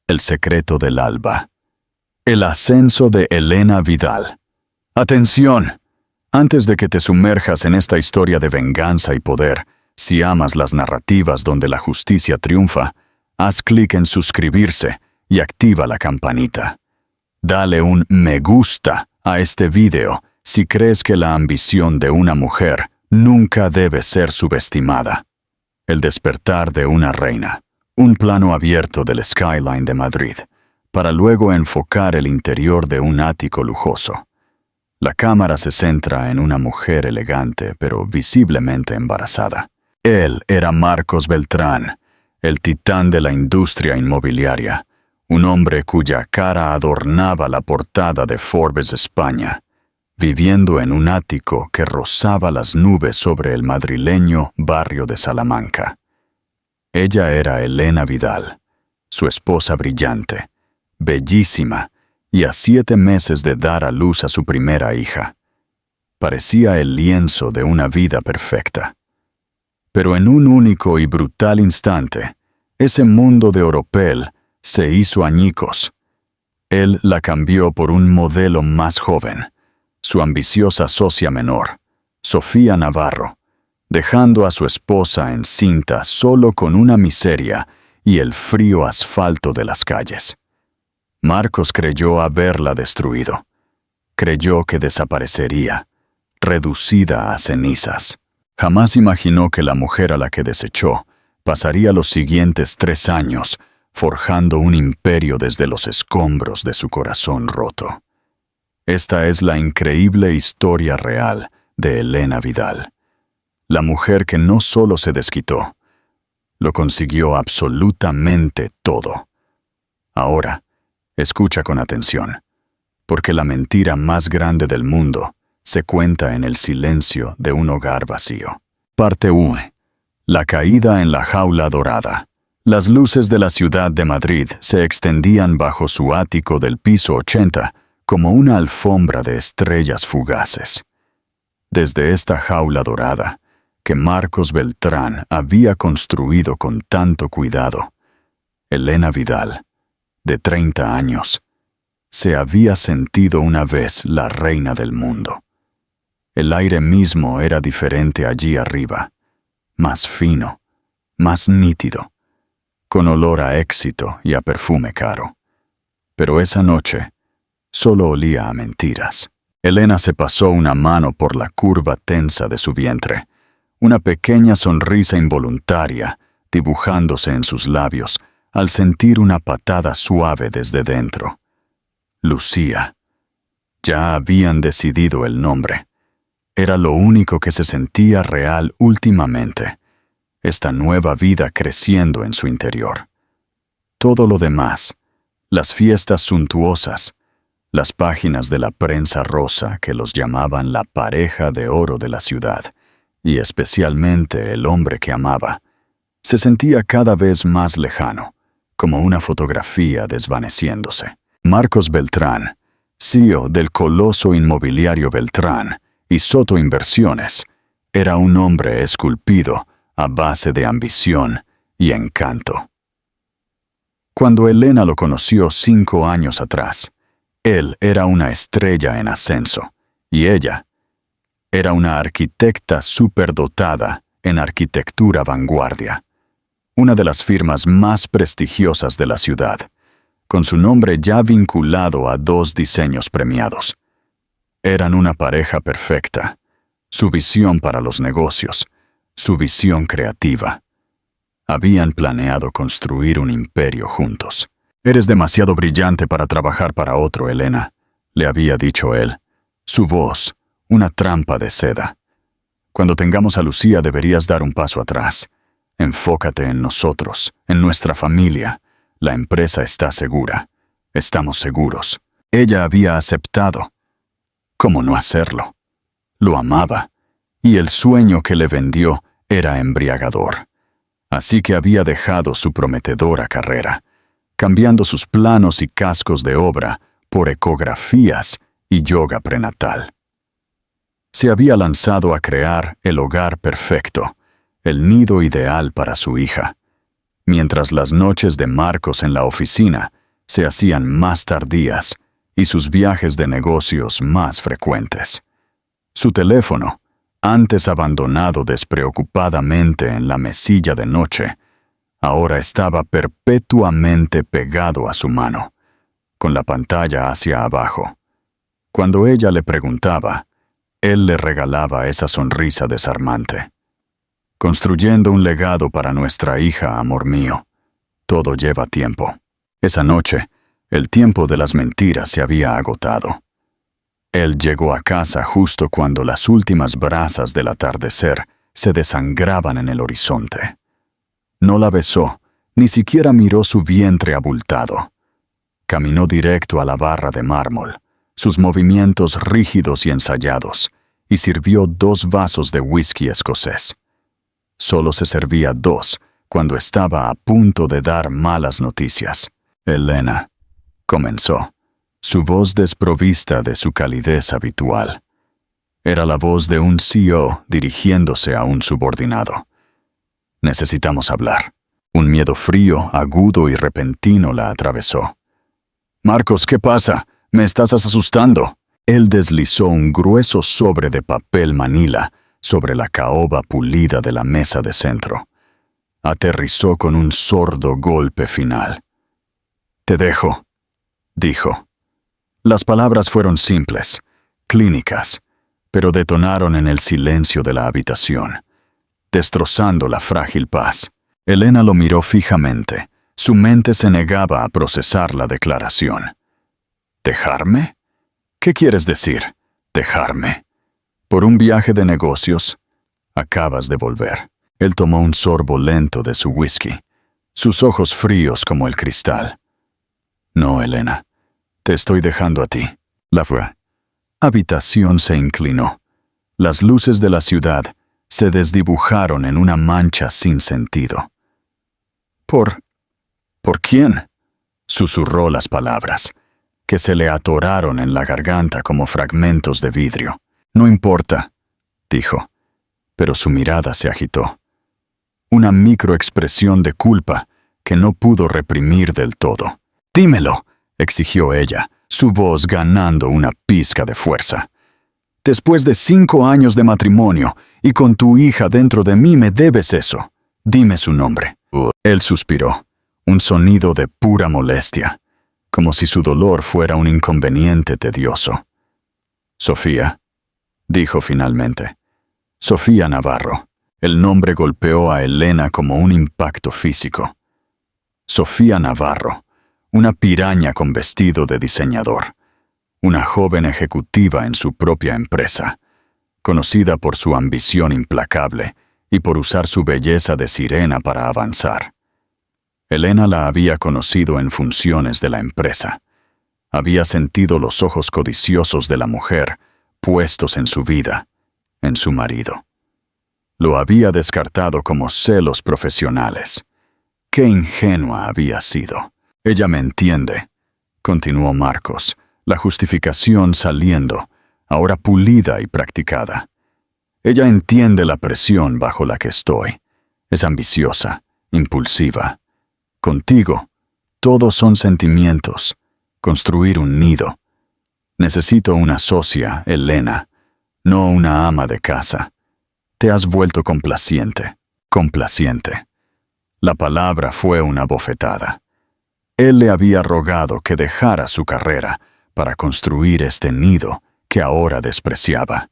El secreto del alba. El ascenso de Elena Vidal. ¡Atención! Antes de que te sumerjas en esta historia de venganza y poder, si amas las narrativas donde la justicia triunfa, haz clic en suscribirse y activa la campanita. Dale un me gusta a este video si crees que la ambición de una mujer nunca debe ser subestimada. El despertar de una reina. Un plano abierto del skyline de Madrid, para luego enfocar el interior de un ático lujoso. La cámara se centra en una mujer elegante, pero visiblemente embarazada. Él era Marcos Beltrán, el titán de la industria inmobiliaria, un hombre cuya cara adornaba la portada de Forbes España, viviendo en un ático que rozaba las nubes sobre el madrileño barrio de Salamanca. Ella era Elena Vidal, su esposa brillante, bellísima, y a 7 meses de dar a luz a su primera hija. Parecía el lienzo de una vida perfecta. Pero en un único y brutal instante, ese mundo de oropel se hizo añicos. Él la cambió por un modelo más joven, su ambiciosa socia menor, Sofía Navarro, dejando a su esposa encinta solo con una miseria y el frío asfalto de las calles. Marcos creyó haberla destruido. Creyó que desaparecería, reducida a cenizas. Jamás imaginó que la mujer a la que desechó pasaría los siguientes 3 años forjando un imperio desde los escombros de su corazón roto. Esta es la increíble historia real de Elena Vidal. La mujer que no solo se desquitó, lo consiguió absolutamente todo. Ahora, escucha con atención, porque la mentira más grande del mundo se cuenta en el silencio de un hogar vacío. Parte 1. La caída en la jaula dorada. Las luces de la ciudad de Madrid se extendían bajo su ático del piso 80 como una alfombra de estrellas fugaces. Desde esta jaula dorada, que Marcos Beltrán había construido con tanto cuidado, Elena Vidal, de 30 años, se había sentido una vez la reina del mundo. El aire mismo era diferente allí arriba, más fino, más nítido, con olor a éxito y a perfume caro. Pero esa noche solo olía a mentiras. Elena se pasó una mano por la curva tensa de su vientre, una pequeña sonrisa involuntaria dibujándose en sus labios al sentir una patada suave desde dentro. Lucía. Ya habían decidido el nombre. Era lo único que se sentía real últimamente, esta nueva vida creciendo en su interior. Todo lo demás, las fiestas suntuosas, las páginas de la prensa rosa que los llamaban la pareja de oro de la ciudad, y especialmente el hombre que amaba, se sentía cada vez más lejano, como una fotografía desvaneciéndose. Marcos Beltrán, CEO del coloso inmobiliario Beltrán y Soto Inversiones, era un hombre esculpido a base de ambición y encanto. Cuando Elena lo conoció 5 años atrás, él era una estrella en ascenso, y ella era una arquitecta superdotada en arquitectura vanguardia, una de las firmas más prestigiosas de la ciudad, con su nombre ya vinculado a 2 diseños premiados. Eran una pareja perfecta, su visión para los negocios, su visión creativa. Habían planeado construir un imperio juntos. «Eres demasiado brillante para trabajar para otro, Elena», le había dicho él. Su voz, una trampa de seda. «Cuando tengamos a Lucía deberías dar un paso atrás. Enfócate en nosotros, en nuestra familia. La empresa está segura. Estamos seguros». Ella había aceptado. ¿Cómo no hacerlo? Lo amaba, y el sueño que le vendió era embriagador. Así que había dejado su prometedora carrera, cambiando sus planos y cascos de obra por ecografías y yoga prenatal. Se había lanzado a crear el hogar perfecto, el nido ideal para su hija, mientras las noches de Marcos en la oficina se hacían más tardías y sus viajes de negocios más frecuentes. Su teléfono, antes abandonado despreocupadamente en la mesilla de noche, ahora estaba perpetuamente pegado a su mano, con la pantalla hacia abajo. Cuando ella le preguntaba, él le regalaba esa sonrisa desarmante. Construyendo un legado para nuestra hija, amor mío. Todo lleva tiempo. Esa noche, el tiempo de las mentiras se había agotado. Él llegó a casa justo cuando las últimas brasas del atardecer se desangraban en el horizonte. No la besó, ni siquiera miró su vientre abultado. Caminó directo a la barra de mármol, sus movimientos rígidos y ensayados, y sirvió 2 vasos de whisky escocés. Solo se servía 2 cuando estaba a punto de dar malas noticias. Elena, comenzó, su voz desprovista de su calidez habitual. Era la voz de un CEO dirigiéndose a un subordinado. Necesitamos hablar. Un miedo frío, agudo y repentino la atravesó. Marcos, ¿qué pasa? Me estás asustando. Él deslizó un grueso sobre de papel manila sobre la caoba pulida de la mesa de centro. Aterrizó con un sordo golpe final. Te dejo, dijo. Las palabras fueron simples, clínicas, pero detonaron en el silencio de la habitación, destrozando la frágil paz. Elena lo miró fijamente. Su mente se negaba a procesar la declaración. ¿Dejarme? ¿Qué quieres decir, dejarme? ¿Por un viaje de negocios? Acabas de volver. Él tomó un sorbo lento de su whisky, sus ojos fríos como el cristal. No, Elena, te estoy dejando a ti. La habitación se inclinó. Las luces de la ciudad se desdibujaron en una mancha sin sentido. ¿Por quién? Susurró las palabras, que se le atoraron en la garganta como fragmentos de vidrio. No importa, dijo, pero su mirada se agitó. Una microexpresión de culpa que no pudo reprimir del todo. Dímelo, exigió ella, su voz ganando una pizca de fuerza. Después de 5 años de matrimonio y con tu hija dentro de mí me debes eso. Dime su nombre. Él suspiró, un sonido de pura molestia, como si su dolor fuera un inconveniente tedioso. Sofía, dijo finalmente. Sofía Navarro. El nombre golpeó a Elena como un impacto físico. Sofía Navarro, una piraña con vestido de diseñador, una joven ejecutiva en su propia empresa, conocida por su ambición implacable y por usar su belleza de sirena para avanzar. Elena la había conocido en funciones de la empresa. Había sentido los ojos codiciosos de la mujer puestos en su vida, en su marido. Lo había descartado como celos profesionales. Qué ingenua había sido. Ella me entiende, continuó Marcos, la justificación saliendo, ahora pulida y practicada. Ella entiende la presión bajo la que estoy. Es ambiciosa, impulsiva. Contigo, todos son sentimientos. Construir un nido. Necesito una socia, Elena, no una ama de casa. Te has vuelto complaciente. Complaciente. La palabra fue una bofetada. Él le había rogado que dejara su carrera para construir este nido que ahora despreciaba.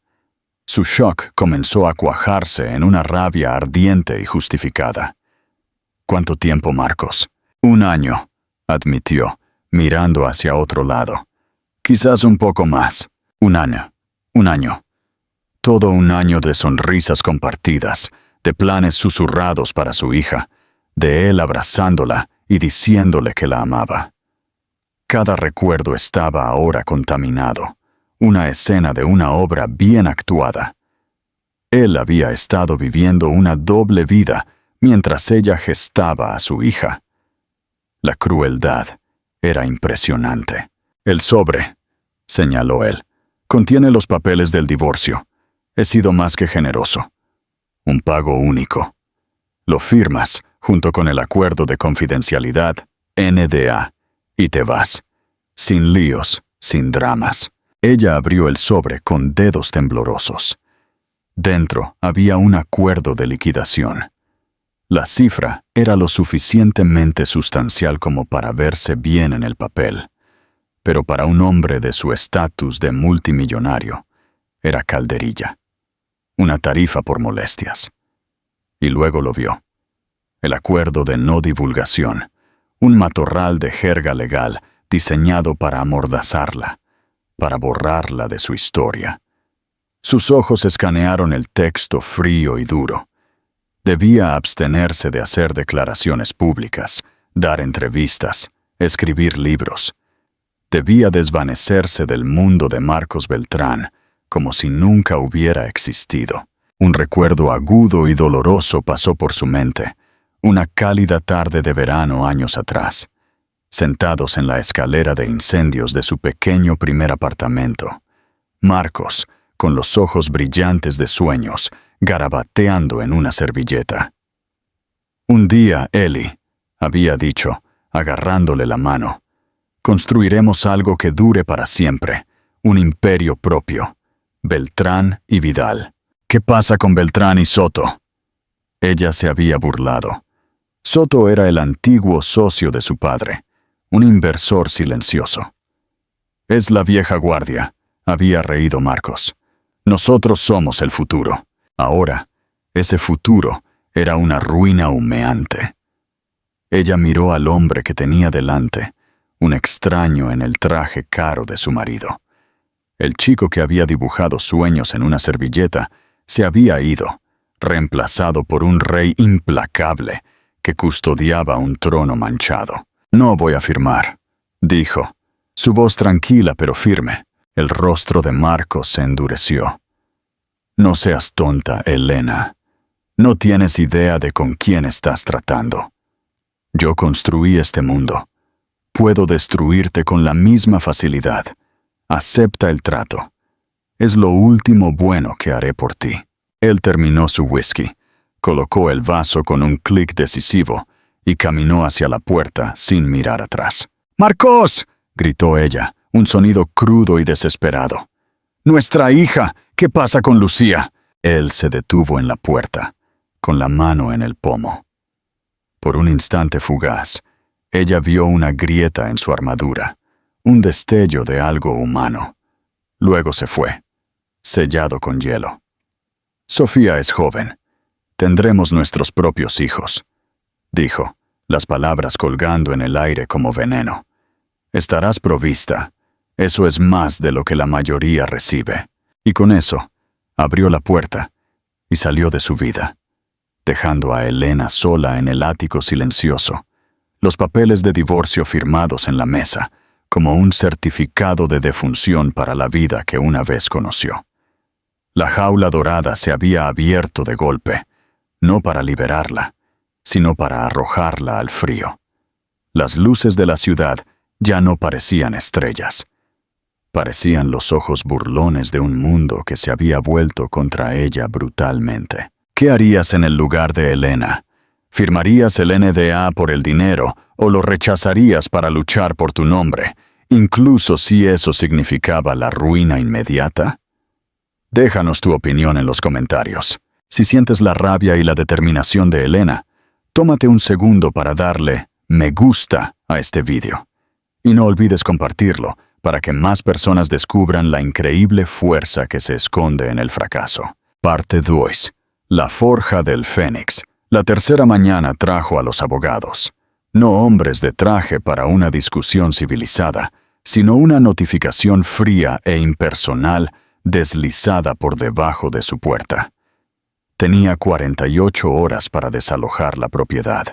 Su shock comenzó a cuajarse en una rabia ardiente y justificada. ¿Cuánto tiempo, Marcos? 1 año, admitió, mirando hacia otro lado. Quizás un poco más. 1 año. 1 año. Todo 1 año de sonrisas compartidas, de planes susurrados para su hija, de él abrazándola y diciéndole que la amaba. Cada recuerdo estaba ahora contaminado, una escena de una obra bien actuada. Él había estado viviendo una doble vida mientras ella gestaba a su hija. La crueldad era impresionante. El sobre, señaló él, contiene los papeles del divorcio. He sido más que generoso. Un pago único. Lo firmas junto con el acuerdo de confidencialidad NDA Y te vas, sin líos, sin dramas. Ella abrió el sobre con dedos temblorosos. Dentro había un acuerdo de liquidación. La cifra era lo suficientemente sustancial como para verse bien en el papel, pero para un hombre de su estatus de multimillonario, era calderilla. Una tarifa por molestias. Y luego lo vio. El acuerdo de no divulgación, un matorral de jerga legal diseñado para amordazarla, para borrarla de su historia. Sus ojos escanearon el texto frío y duro. Debía abstenerse de hacer declaraciones públicas, dar entrevistas, escribir libros. Debía desvanecerse del mundo de Marcos Beltrán, como si nunca hubiera existido. Un recuerdo agudo y doloroso pasó por su mente, una cálida tarde de verano años atrás, sentados en la escalera de incendios de su pequeño primer apartamento. Marcos, con los ojos brillantes de sueños, garabateando en una servilleta. Un día, Eli, había dicho, agarrándole la mano, construiremos algo que dure para siempre, un imperio propio. Beltrán y Vidal. ¿Qué pasa con Beltrán y Soto? Ella se había burlado. Soto era el antiguo socio de su padre, un inversor silencioso. Es la vieja guardia, había reído Marcos. Nosotros somos el futuro. Ahora, ese futuro era una ruina humeante. Ella miró al hombre que tenía delante, un extraño en el traje caro de su marido. El chico que había dibujado sueños en una servilleta se había ido, reemplazado por un rey implacable que custodiaba un trono manchado. No voy a firmar, dijo, su voz tranquila pero firme. El rostro de Marcos se endureció. No seas tonta, Elena. No tienes idea de con quién estás tratando. Yo construí este mundo. Puedo destruirte con la misma facilidad. Acepta el trato. Es lo último bueno que haré por ti. Él terminó su whisky, colocó el vaso con un clic decisivo y caminó hacia la puerta sin mirar atrás. ¡Marcos!, gritó ella, un sonido crudo y desesperado. ¡Nuestra hija! ¿Qué pasa con Lucía? Él se detuvo en la puerta, con la mano en el pomo. Por un instante fugaz, ella vio una grieta en su armadura, un destello de algo humano. Luego se fue, sellado con hielo. Sofía es joven. Tendremos nuestros propios hijos, dijo, las palabras colgando en el aire como veneno. Estarás provista. Eso es más de lo que la mayoría recibe. Y con eso, abrió la puerta y salió de su vida, dejando a Elena sola en el ático silencioso, los papeles de divorcio firmados en la mesa, como un certificado de defunción para la vida que una vez conoció. La jaula dorada se había abierto de golpe, no para liberarla, sino para arrojarla al frío. Las luces de la ciudad ya no parecían estrellas. Parecían los ojos burlones de un mundo que se había vuelto contra ella brutalmente. ¿Qué harías en el lugar de Elena? ¿Firmarías el NDA por el dinero o lo rechazarías para luchar por tu nombre, incluso si eso significaba la ruina inmediata? Déjanos tu opinión en los comentarios. Si sientes la rabia y la determinación de Elena, tómate un segundo para darle me gusta a este vídeo. Y no olvides compartirlo para que más personas descubran la increíble fuerza que se esconde en el fracaso. Parte 2. La forja del Fénix. La tercera mañana trajo a los abogados. No hombres de traje para una discusión civilizada, sino una notificación fría e impersonal deslizada por debajo de su puerta. Tenía 48 horas para desalojar la propiedad.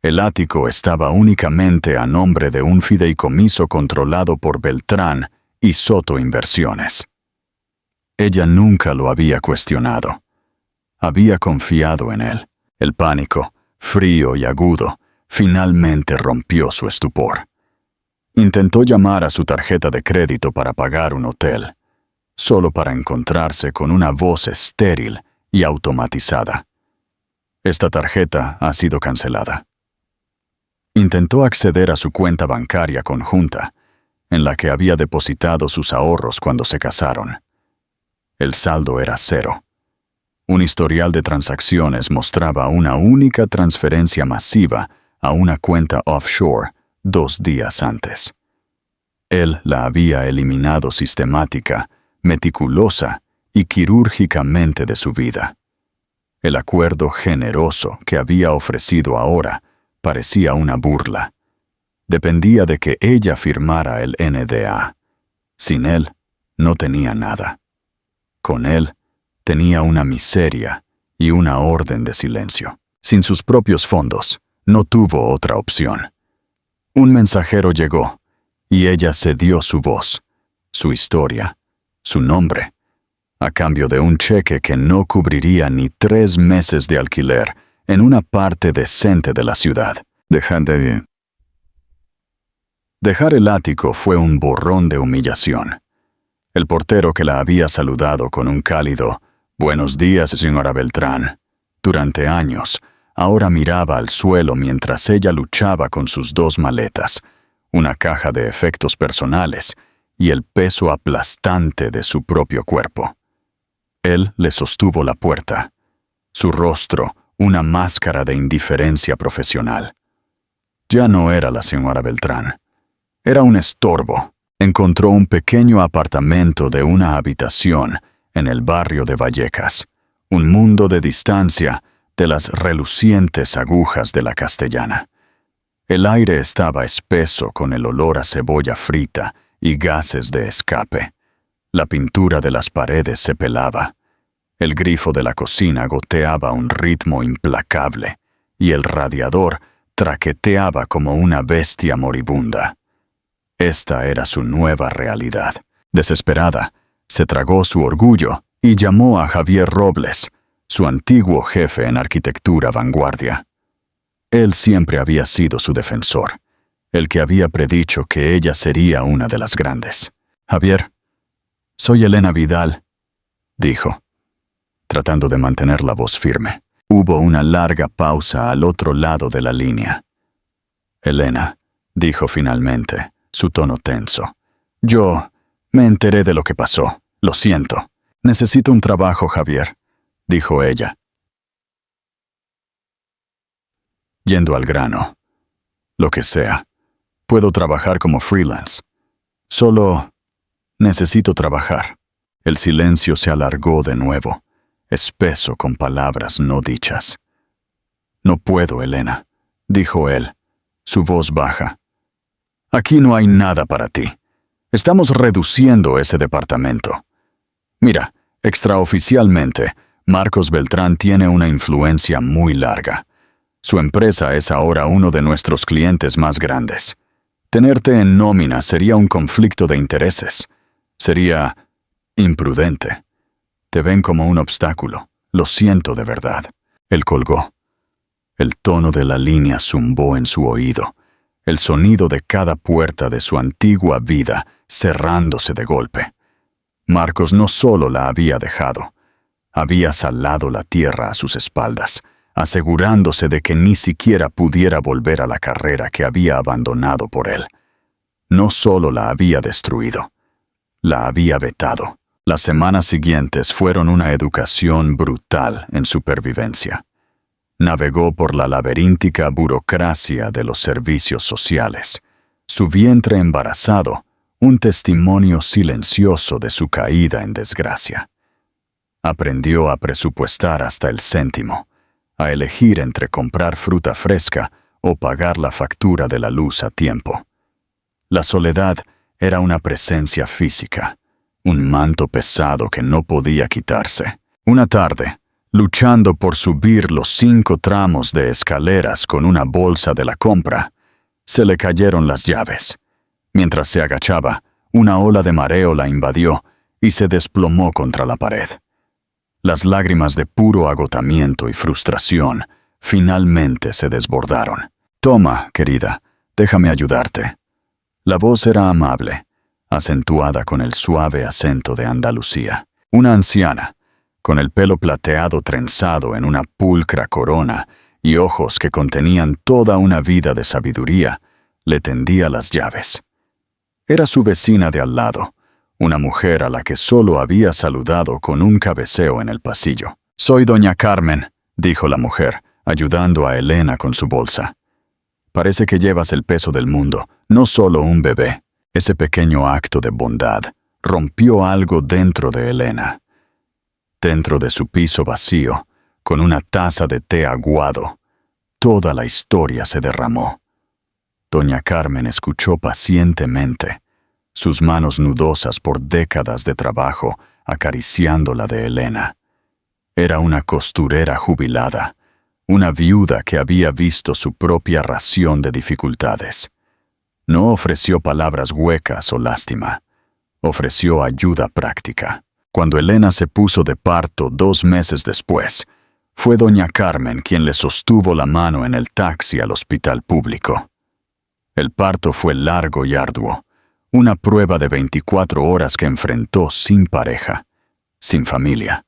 El ático estaba únicamente a nombre de un fideicomiso controlado por Beltrán y Soto Inversiones. Ella nunca lo había cuestionado. Había confiado en él. El pánico, frío y agudo, finalmente rompió su estupor. Intentó llamar a su tarjeta de crédito para pagar un hotel, solo para encontrarse con una voz estéril y automatizada. Esta tarjeta ha sido cancelada. Intentó acceder a su cuenta bancaria conjunta, en la que había depositado sus ahorros cuando se casaron. El saldo era 0. Un historial de transacciones mostraba una única transferencia masiva a una cuenta offshore 2 días antes. Él la había eliminado sistemática, meticulosa y quirúrgicamente de su vida. El acuerdo generoso que había ofrecido ahora parecía una burla. Dependía de que ella firmara el NDA. Sin él, no tenía nada. Con él, tenía una miseria y una orden de silencio. Sin sus propios fondos, no tuvo otra opción. Un mensajero llegó, y ella cedió su voz, su historia, su nombre, a cambio de un cheque que no cubriría ni 3 meses de alquiler en una parte decente de la ciudad. Dejar el ático fue un borrón de humillación. El portero que la había saludado con un cálido «Buenos días, señora Beltrán», durante años, ahora miraba al suelo mientras ella luchaba con sus 2 maletas, una caja de efectos personales y el peso aplastante de su propio cuerpo. Él le sostuvo la puerta, su rostro una máscara de indiferencia profesional. Ya no era la señora Beltrán. Era un estorbo. Encontró un pequeño apartamento de una habitación en el barrio de Vallecas, un mundo de distancia de las relucientes agujas de la Castellana. El aire estaba espeso con el olor a cebolla frita y gases de escape. La pintura de las paredes se pelaba. El grifo de la cocina goteaba a un ritmo implacable y el radiador traqueteaba como una bestia moribunda. Esta era su nueva realidad. Desesperada, se tragó su orgullo y llamó a Javier Robles, su antiguo jefe en arquitectura vanguardia. Él siempre había sido su defensor, el que había predicho que ella sería una de las grandes. «Javier, soy Elena Vidal», dijo, tratando de mantener la voz firme. Hubo una larga pausa al otro lado de la línea. «Elena», dijo finalmente, su tono tenso. «Yo me enteré de lo que pasó. Lo siento. Necesito un trabajo, Javier», dijo ella. Yendo al grano. «Lo que sea. Puedo trabajar como freelance. Solo necesito trabajar». El silencio se alargó de nuevo, espeso con palabras no dichas. «No puedo, Elena», dijo él, su voz baja. «Aquí no hay nada para ti. Estamos reduciendo ese departamento. Mira, extraoficialmente, Marcos Beltrán tiene una influencia muy larga. Su empresa es ahora uno de nuestros clientes más grandes. Tenerte en nómina sería un conflicto de intereses. Sería imprudente. Te ven como un obstáculo. Lo siento de verdad». Él colgó. El tono de la línea zumbó en su oído, el sonido de cada puerta de su antigua vida cerrándose de golpe. Marcos no solo la había dejado, había salado la tierra a sus espaldas, asegurándose de que ni siquiera pudiera volver a la carrera que había abandonado por él. No solo la había destruido, la había vetado. Las semanas siguientes fueron una educación brutal en supervivencia. Navegó por la laberíntica burocracia de los servicios sociales. Su vientre embarazado, un testimonio silencioso de su caída en desgracia. Aprendió a presupuestar hasta el céntimo, a elegir entre comprar fruta fresca o pagar la factura de la luz a tiempo. La soledad era una presencia física, un manto pesado que no podía quitarse. Una tarde, luchando por subir los 5 tramos de escaleras con una bolsa de la compra, se le cayeron las llaves. Mientras se agachaba, una ola de mareo la invadió y se desplomó contra la pared. Las lágrimas de puro agotamiento y frustración finalmente se desbordaron. «Toma, querida, déjame ayudarte». La voz era amable, acentuada con el suave acento de Andalucía. Una anciana, con el pelo plateado trenzado en una pulcra corona y ojos que contenían toda una vida de sabiduría, le tendía las llaves. Era su vecina de al lado, una mujer a la que solo había saludado con un cabeceo en el pasillo. «Soy doña Carmen», dijo la mujer, ayudando a Elena con su bolsa. «Parece que llevas el peso del mundo, no solo un bebé». Ese pequeño acto de bondad rompió algo dentro de Elena. Dentro de su piso vacío, con una taza de té aguado, toda la historia se derramó. Doña Carmen escuchó pacientemente, sus manos nudosas por décadas de trabajo acariciando la de Elena. Era una costurera jubilada, una viuda que había visto su propia ración de dificultades. No ofreció palabras huecas o lástima, ofreció ayuda práctica. Cuando Elena se puso de parto 2 meses después, fue doña Carmen quien le sostuvo la mano en el taxi al hospital público. El parto fue largo y arduo, una prueba de 24 horas que enfrentó sin pareja, sin familia.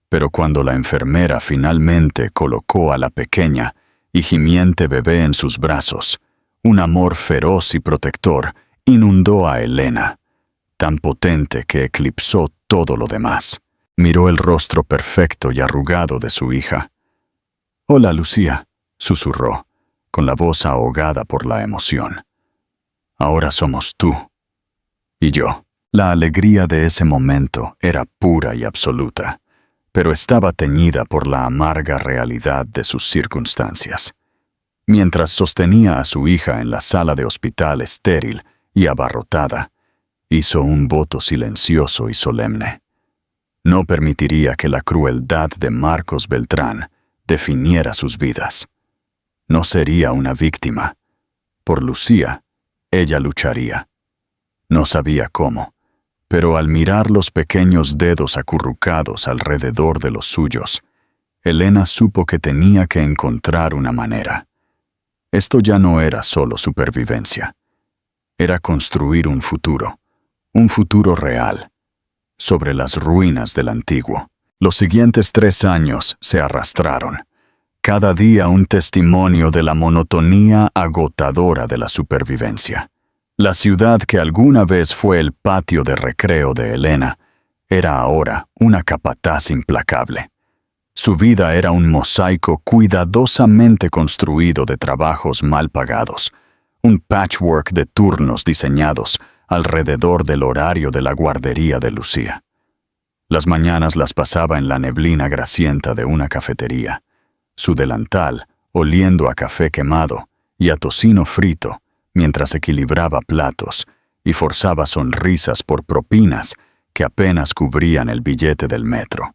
Pero cuando la enfermera finalmente colocó a la pequeña y gimiente bebé en sus brazos, un amor feroz y protector inundó a Elena, tan potente que eclipsó todo lo demás. Miró el rostro perfecto y arrugado de su hija. «Hola, Lucía», susurró, con la voz ahogada por la emoción. «Ahora somos tú y yo». La alegría de ese momento era pura y absoluta, pero estaba teñida por la amarga realidad de sus circunstancias. Mientras sostenía a su hija en la sala de hospital estéril y abarrotada, hizo un voto silencioso y solemne. No permitiría que la crueldad de Marcos Beltrán definiera sus vidas. No sería una víctima. Por Lucía, ella lucharía. No sabía cómo, pero al mirar los pequeños dedos acurrucados alrededor de los suyos, Elena supo que tenía que encontrar una manera. Esto ya no era solo supervivencia. Era construir un futuro real, sobre las ruinas del antiguo. Los siguientes 3 años se arrastraron, cada día un testimonio de la monotonía agotadora de la supervivencia. La ciudad que alguna vez fue el patio de recreo de Elena era ahora una capataz implacable. Su vida era un mosaico cuidadosamente construido de trabajos mal pagados, un patchwork de turnos diseñados alrededor del horario de la guardería de Lucía. Las mañanas las pasaba en la neblina grasienta de una cafetería, su delantal oliendo a café quemado y a tocino frito, mientras equilibraba platos y forzaba sonrisas por propinas que apenas cubrían el billete del metro.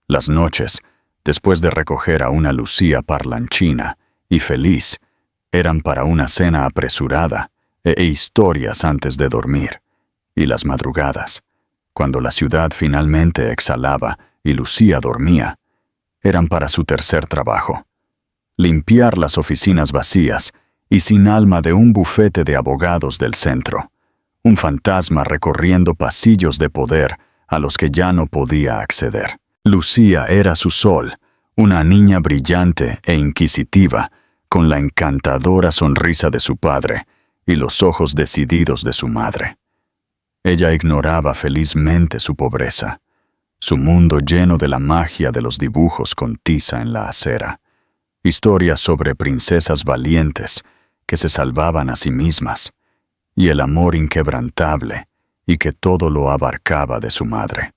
Las noches, después de recoger a una Lucía parlanchina y feliz, eran para una cena apresurada e historias antes de dormir, y las madrugadas, cuando la ciudad finalmente exhalaba y Lucía dormía, eran para su tercer trabajo: limpiar las oficinas vacías y sin alma de un bufete de abogados del centro, un fantasma recorriendo pasillos de poder a los que ya no podía acceder. Lucía era su sol, una niña brillante e inquisitiva, con la encantadora sonrisa de su padre y los ojos decididos de su madre. Ella ignoraba felizmente su pobreza, su mundo lleno de la magia de los dibujos con tiza en la acera, historias sobre princesas valientes que se salvaban a sí mismas, y el amor inquebrantable y que todo lo abarcaba de su madre.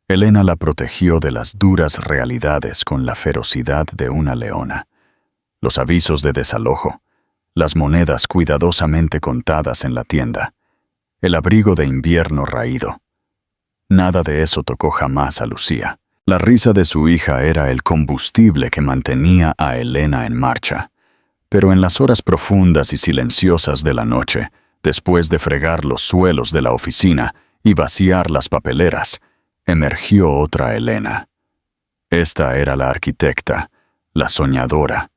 Elena la protegió de las duras realidades con la ferocidad de una leona. Los avisos de desalojo, las monedas cuidadosamente contadas en la tienda, el abrigo de invierno raído. Nada de eso tocó jamás a Lucía. La risa de su hija era el combustible que mantenía a Elena en marcha. Pero en las horas profundas y silenciosas de la noche, después de fregar los suelos de la oficina y vaciar las papeleras, emergió otra Elena. Esta era la arquitecta, la soñadora,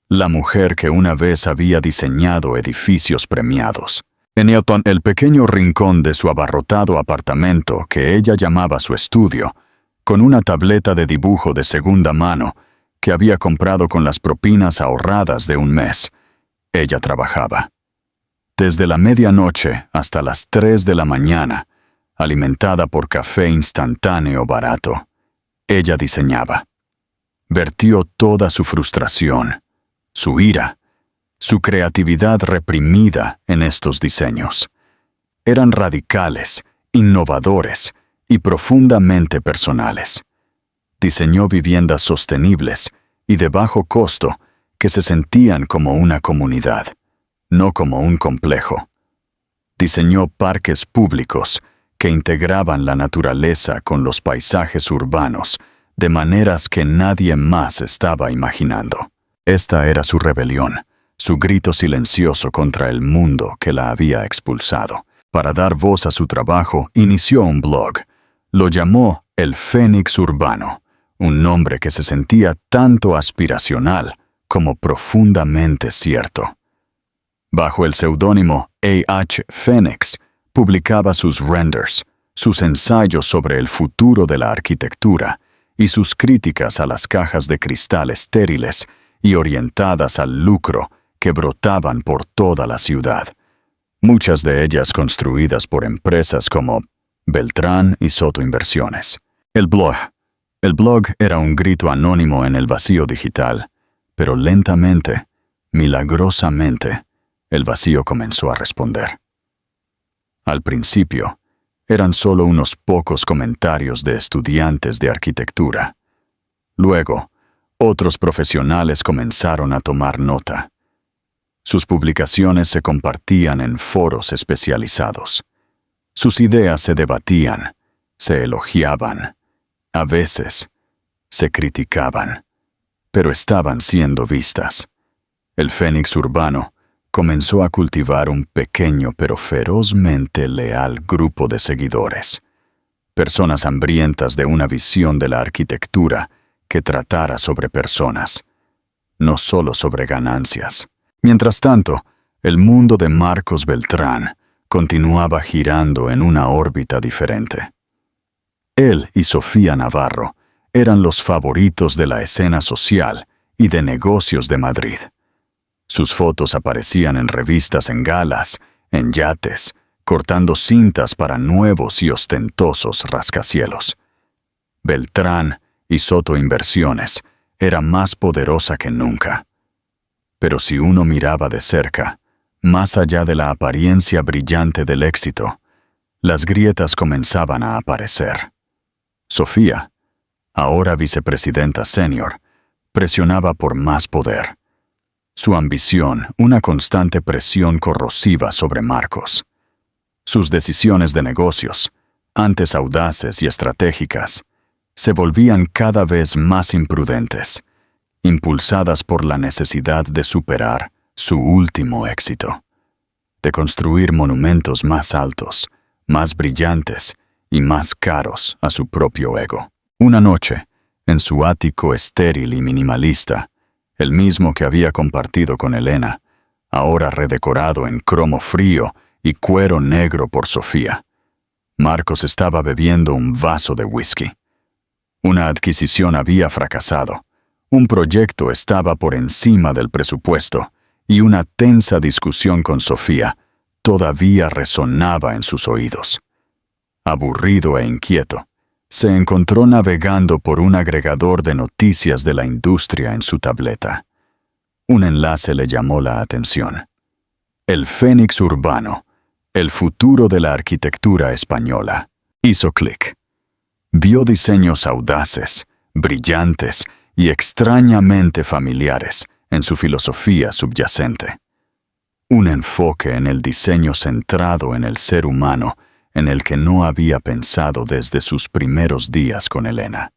la mujer que una vez había diseñado edificios premiados. En el pequeño rincón de su abarrotado apartamento, que ella llamaba su estudio, con una tableta de dibujo de segunda mano, que había comprado con las propinas ahorradas de un mes. Ella trabajaba. Desde la medianoche hasta las 3 de la mañana, alimentada por café instantáneo barato, ella diseñaba. Vertió toda su frustración, su ira, su creatividad reprimida en estos diseños. Eran radicales, innovadores y profundamente personales. Diseñó viviendas sostenibles y de bajo costo que se sentían como una comunidad, no como un complejo. Diseñó parques públicos que integraban la naturaleza con los paisajes urbanos de maneras que nadie más estaba imaginando. Esta era su rebelión, su grito silencioso contra el mundo que la había expulsado. Para dar voz a su trabajo, inició un blog. Lo llamó El Fénix Urbano, un nombre que se sentía tanto aspiracional como profundamente cierto. Bajo el seudónimo A.H. Fénix, publicaba sus renders, sus ensayos sobre el futuro de la arquitectura y sus críticas a las cajas de cristal estériles y orientadas al lucro que brotaban por toda la ciudad, muchas de ellas construidas por empresas como Beltrán y Soto Inversiones. El blog era un grito anónimo en el vacío digital, pero lentamente, milagrosamente, el vacío comenzó a responder. Al principio, eran solo unos pocos comentarios de estudiantes de arquitectura. Luego, otros profesionales comenzaron a tomar nota. Sus publicaciones se compartían en foros especializados. Sus ideas se debatían, se elogiaban, a veces se criticaban, pero estaban siendo vistas. El Fénix Urbano comenzó a cultivar un pequeño pero ferozmente leal grupo de seguidores, personas hambrientas de una visión de la arquitectura que tratara sobre personas, no solo sobre ganancias. Mientras tanto, el mundo de Marcos Beltrán continuaba girando en una órbita diferente. Él y Sofía Navarro eran los favoritos de la escena social y de negocios de Madrid. Sus fotos aparecían en revistas en galas, en yates, cortando cintas para nuevos y ostentosos rascacielos. Beltrán y Soto Inversiones era más poderosa que nunca. Pero si uno miraba de cerca, más allá de la apariencia brillante del éxito, las grietas comenzaban a aparecer. Sofía, ahora vicepresidenta senior, presionaba por más poder. Su ambición, una constante presión corrosiva sobre Marcos. Sus decisiones de negocios, antes audaces y estratégicas, se volvían cada vez más imprudentes, impulsadas por la necesidad de superar su último éxito, de construir monumentos más altos, más brillantes y más caros a su propio ego. Una noche, en su ático estéril y minimalista, el mismo que había compartido con Elena, ahora redecorado en cromo frío y cuero negro por Sofía, Marcos estaba bebiendo un vaso de whisky. Una adquisición había fracasado, un proyecto estaba por encima del presupuesto y una tensa discusión con Sofía todavía resonaba en sus oídos. Aburrido e inquieto, se encontró navegando por un agregador de noticias de la industria en su tableta. Un enlace le llamó la atención. El Fénix Urbano, el futuro de la arquitectura española. Hizo clic. Vio diseños audaces, brillantes y extrañamente familiares en su filosofía subyacente. Un enfoque en el diseño centrado en el ser humano en el que no había pensado desde sus primeros días con Elena.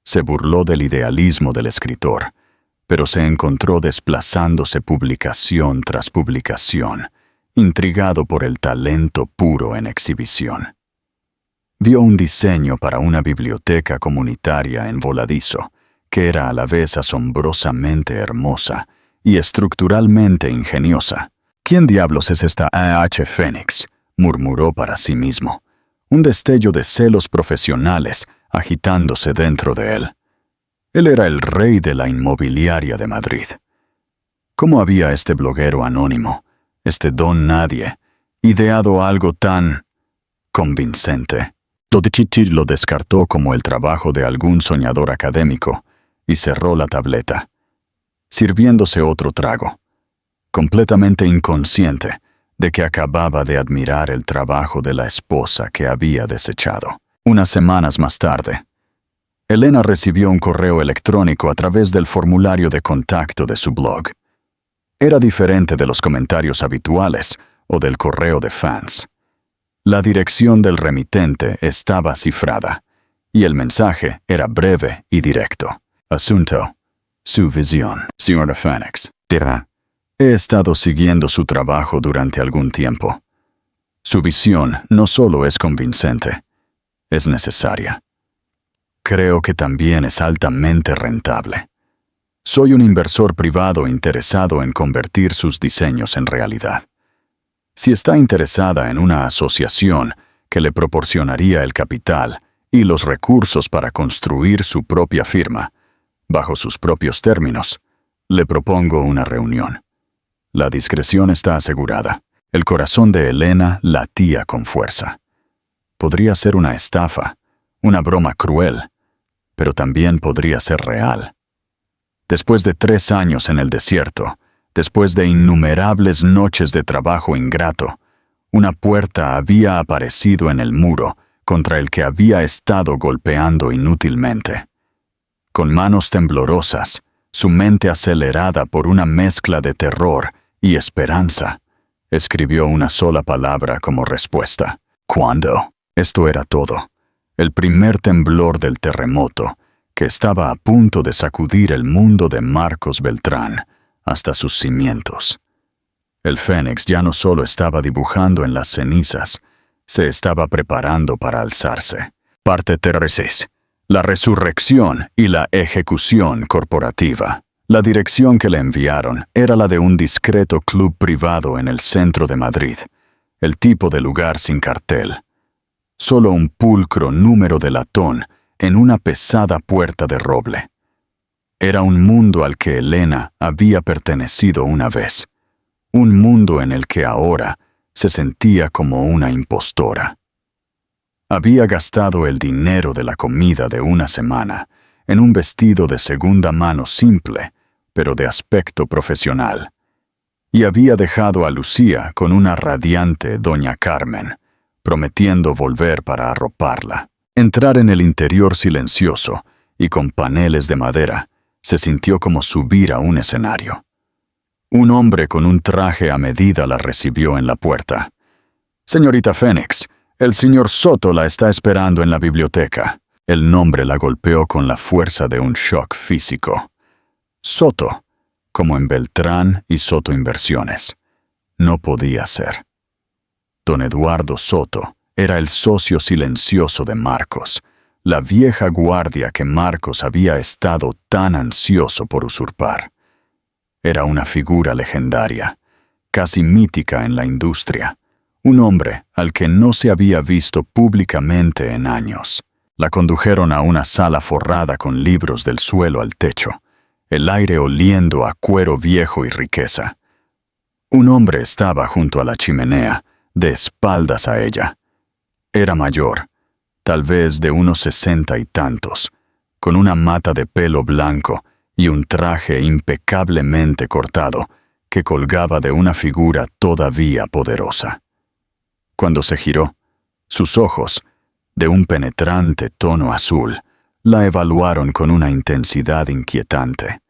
Se burló del idealismo del escritor, pero se encontró desplazándose publicación tras publicación, intrigado por el talento puro en exhibición. Vio un diseño para una biblioteca comunitaria en voladizo, que era a la vez asombrosamente hermosa y estructuralmente ingeniosa. ¿Quién diablos es esta A.H. Fénix?, murmuró para sí mismo, un destello de celos profesionales agitándose dentro de él. Él era el rey de la inmobiliaria de Madrid. ¿Cómo había este bloguero anónimo, este don nadie, ideado algo tan convincente? Dodichiti lo descartó como el trabajo de algún soñador académico y cerró la tableta, sirviéndose otro trago, completamente inconsciente de que acababa de admirar el trabajo de la esposa que había desechado. Unas semanas más tarde, Elena recibió un correo electrónico a través del formulario de contacto de su blog. Era diferente de los comentarios habituales o del correo de fans. La dirección del remitente estaba cifrada, y el mensaje era breve y directo. Asunto: su visión. Señora Phoenix, dirá, he estado siguiendo su trabajo durante algún tiempo. Su visión no solo es convincente, es necesaria. Creo que también es altamente rentable. Soy un inversor privado interesado en convertir sus diseños en realidad. Si está interesada en una asociación que le proporcionaría el capital y los recursos para construir su propia firma, bajo sus propios términos, le propongo una reunión. La discreción está asegurada. El corazón de Elena latía con fuerza. Podría ser una estafa, una broma cruel, pero también podría ser real. Después de 3 años en el desierto, después de innumerables noches de trabajo ingrato, una puerta había aparecido en el muro contra el que había estado golpeando inútilmente. Con manos temblorosas, su mente acelerada por una mezcla de terror y esperanza, escribió una sola palabra como respuesta: ¿cuándo? Esto era todo. El primer temblor del terremoto, que estaba a punto de sacudir el mundo de Marcos Beltrán hasta sus cimientos. El Fénix ya no solo estaba dibujando en las cenizas, se estaba preparando para alzarse. Parte 3. La resurrección y la ejecución corporativa. La dirección que le enviaron era la de un discreto club privado en el centro de Madrid, el tipo de lugar sin cartel. Solo un pulcro número de latón en una pesada puerta de roble. Era un mundo al que Elena había pertenecido una vez, un mundo en el que ahora se sentía como una impostora. Había gastado el dinero de la comida de una semana en un vestido de segunda mano simple, pero de aspecto profesional, y había dejado a Lucía con una radiante doña Carmen, prometiendo volver para arroparla. Entrar en el interior silencioso y con paneles de madera se sintió como subir a un escenario. Un hombre con un traje a medida la recibió en la puerta. «Señorita Fénix, el señor Soto la está esperando en la biblioteca». El nombre la golpeó con la fuerza de un shock físico. Soto, como en Beltrán y Soto Inversiones. No podía ser. Don Eduardo Soto era el socio silencioso de Marcos, la vieja guardia que Marcos había estado tan ansioso por usurpar. Era una figura legendaria, casi mítica en la industria, un hombre al que no se había visto públicamente en años. La condujeron a una sala forrada con libros del suelo al techo, el aire oliendo a cuero viejo y riqueza. Un hombre estaba junto a la chimenea, de espaldas a ella. Era mayor, tal vez de unos 60 y tantos, con una mata de pelo blanco y un traje impecablemente cortado que colgaba de una figura todavía poderosa. Cuando se giró, sus ojos, de un penetrante tono azul, la evaluaron con una intensidad inquietante.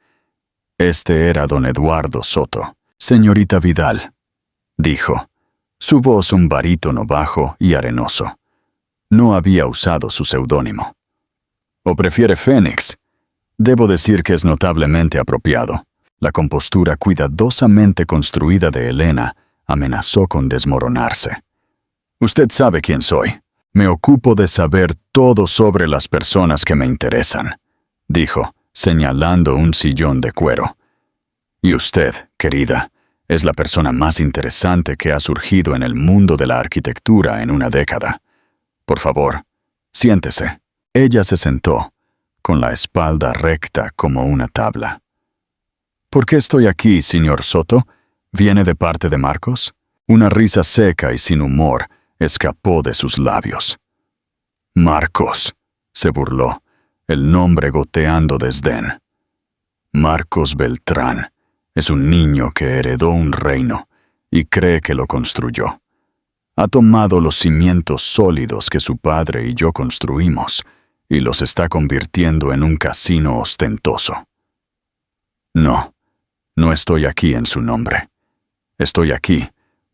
Este era don Eduardo Soto. «Señorita Vidal», dijo, su voz un barítono bajo y arenoso. No había usado su seudónimo. «¿O prefiere Fénix?» Debo decir que es notablemente apropiado. La compostura cuidadosamente construida de Elena amenazó con desmoronarse. «Usted sabe quién soy. Me ocupo de saber todo sobre las personas que me interesan», dijo, señalando un sillón de cuero. «Y usted, querida, es la persona más interesante que ha surgido en el mundo de la arquitectura en una década. Por favor, siéntese». Ella se sentó, con la espalda recta como una tabla. ¿Por qué estoy aquí, señor Soto? ¿Viene de parte de Marcos? Una risa seca y sin humor escapó de sus labios. Marcos, se burló, el nombre goteando desdén. Marcos Beltrán es un niño que heredó un reino y cree que lo construyó. Ha tomado los cimientos sólidos que su padre y yo construimos y los está convirtiendo en un casino ostentoso. No estoy aquí en su nombre. Estoy aquí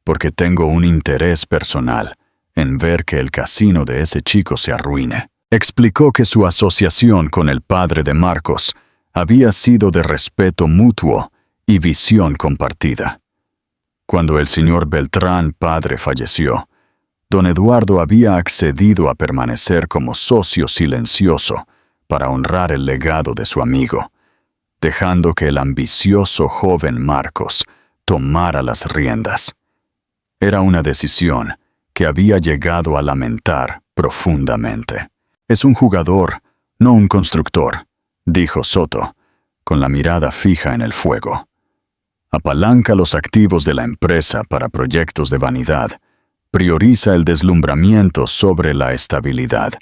porque tengo un interés personal en ver que el casino de ese chico se arruine. Explicó que su asociación con el padre de Marcos había sido de respeto mutuo y visión compartida. Cuando el señor Beltrán padre falleció, don Eduardo había accedido a permanecer como socio silencioso para honrar el legado de su amigo, dejando que el ambicioso joven Marcos tomara las riendas. Era una decisión que había llegado a lamentar profundamente. Es un jugador, no un constructor, dijo Soto, con la mirada fija en el fuego. Apalanca los activos de la empresa para proyectos de vanidad, prioriza el deslumbramiento sobre la estabilidad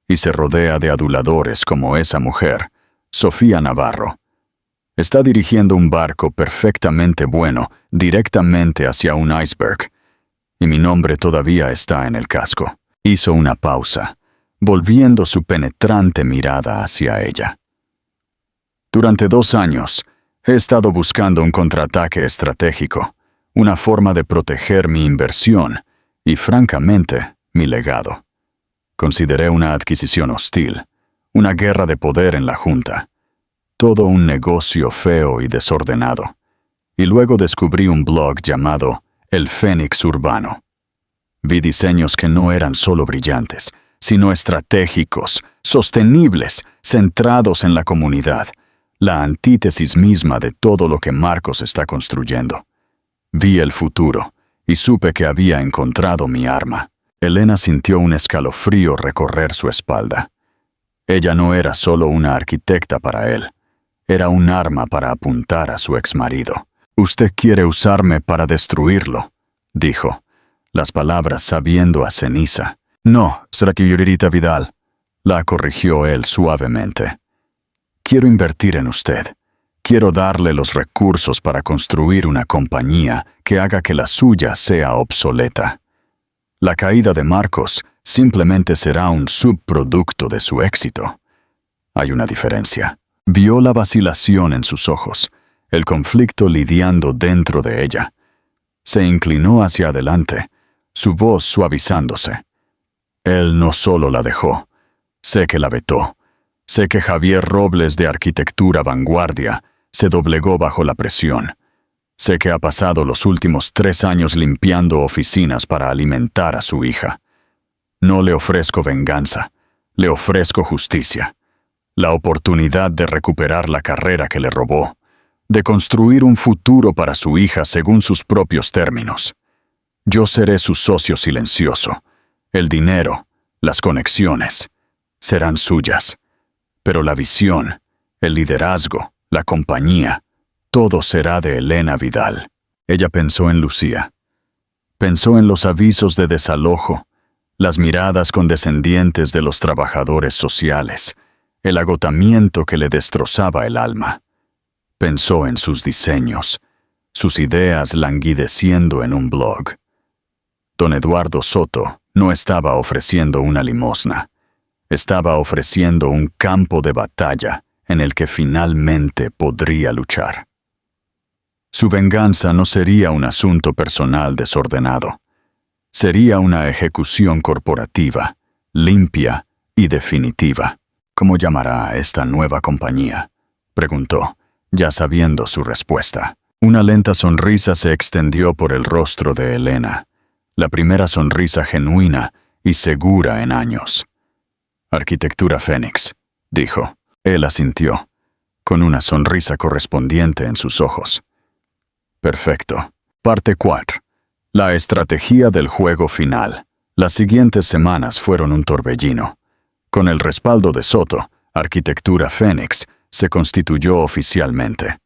y se rodea de aduladores como esa mujer, Sofía Navarro. Está dirigiendo un barco perfectamente bueno directamente hacia un iceberg, y mi nombre todavía está en el casco. Hizo una pausa, volviendo su penetrante mirada hacia ella. Durante 2 años, he estado buscando un contraataque estratégico, una forma de proteger mi inversión y, francamente, mi legado. Consideré una adquisición hostil, una guerra de poder en la Junta. Todo un negocio feo y desordenado. Y luego descubrí un blog llamado El Fénix Urbano. Vi diseños que no eran solo brillantes, sino estratégicos, sostenibles, centrados en la comunidad, la antítesis misma de todo lo que Marcos está construyendo. Vi el futuro y supe que había encontrado mi arma. Elena sintió un escalofrío recorrer su espalda. Ella no era solo una arquitecta para él. Era un arma para apuntar a su exmarido. «Usted quiere usarme para destruirlo», dijo, las palabras sabiendo a ceniza. «No, señorita Vidal», la corrigió él suavemente. «Quiero invertir en usted. Quiero darle los recursos para construir una compañía que haga que la suya sea obsoleta. La caída de Marcos simplemente será un subproducto de su éxito. Hay una diferencia». Vio la vacilación en sus ojos, el conflicto lidiando dentro de ella. Se inclinó hacia adelante, su voz suavizándose. Él no solo la dejó, sé que la vetó. Sé que Javier Robles de Arquitectura Vanguardia se doblegó bajo la presión. Sé que ha pasado los últimos 3 años limpiando oficinas para alimentar a su hija. No le ofrezco venganza, le ofrezco justicia. La oportunidad de recuperar la carrera que le robó, de construir un futuro para su hija según sus propios términos. Yo seré su socio silencioso. El dinero, las conexiones, serán suyas. Pero la visión, el liderazgo, la compañía, todo será de Elena Vidal. Ella pensó en Lucía. Pensó en los avisos de desalojo, las miradas condescendientes de los trabajadores sociales, el agotamiento que le destrozaba el alma. Pensó en sus diseños, sus ideas languideciendo en un blog. Don Eduardo Soto no estaba ofreciendo una limosna. Estaba ofreciendo un campo de batalla en el que finalmente podría luchar. Su venganza no sería un asunto personal desordenado. Sería una ejecución corporativa, limpia y definitiva. «¿Cómo llamará a esta nueva compañía?», preguntó, ya sabiendo su respuesta. Una lenta sonrisa se extendió por el rostro de Elena, la primera sonrisa genuina y segura en años. «Arquitectura Fénix», dijo. Él asintió, con una sonrisa correspondiente en sus ojos. «Perfecto». Parte 4. La estrategia del juego final. Las siguientes semanas fueron un torbellino. Con el respaldo de Soto, Arquitectura Fénix se constituyó oficialmente.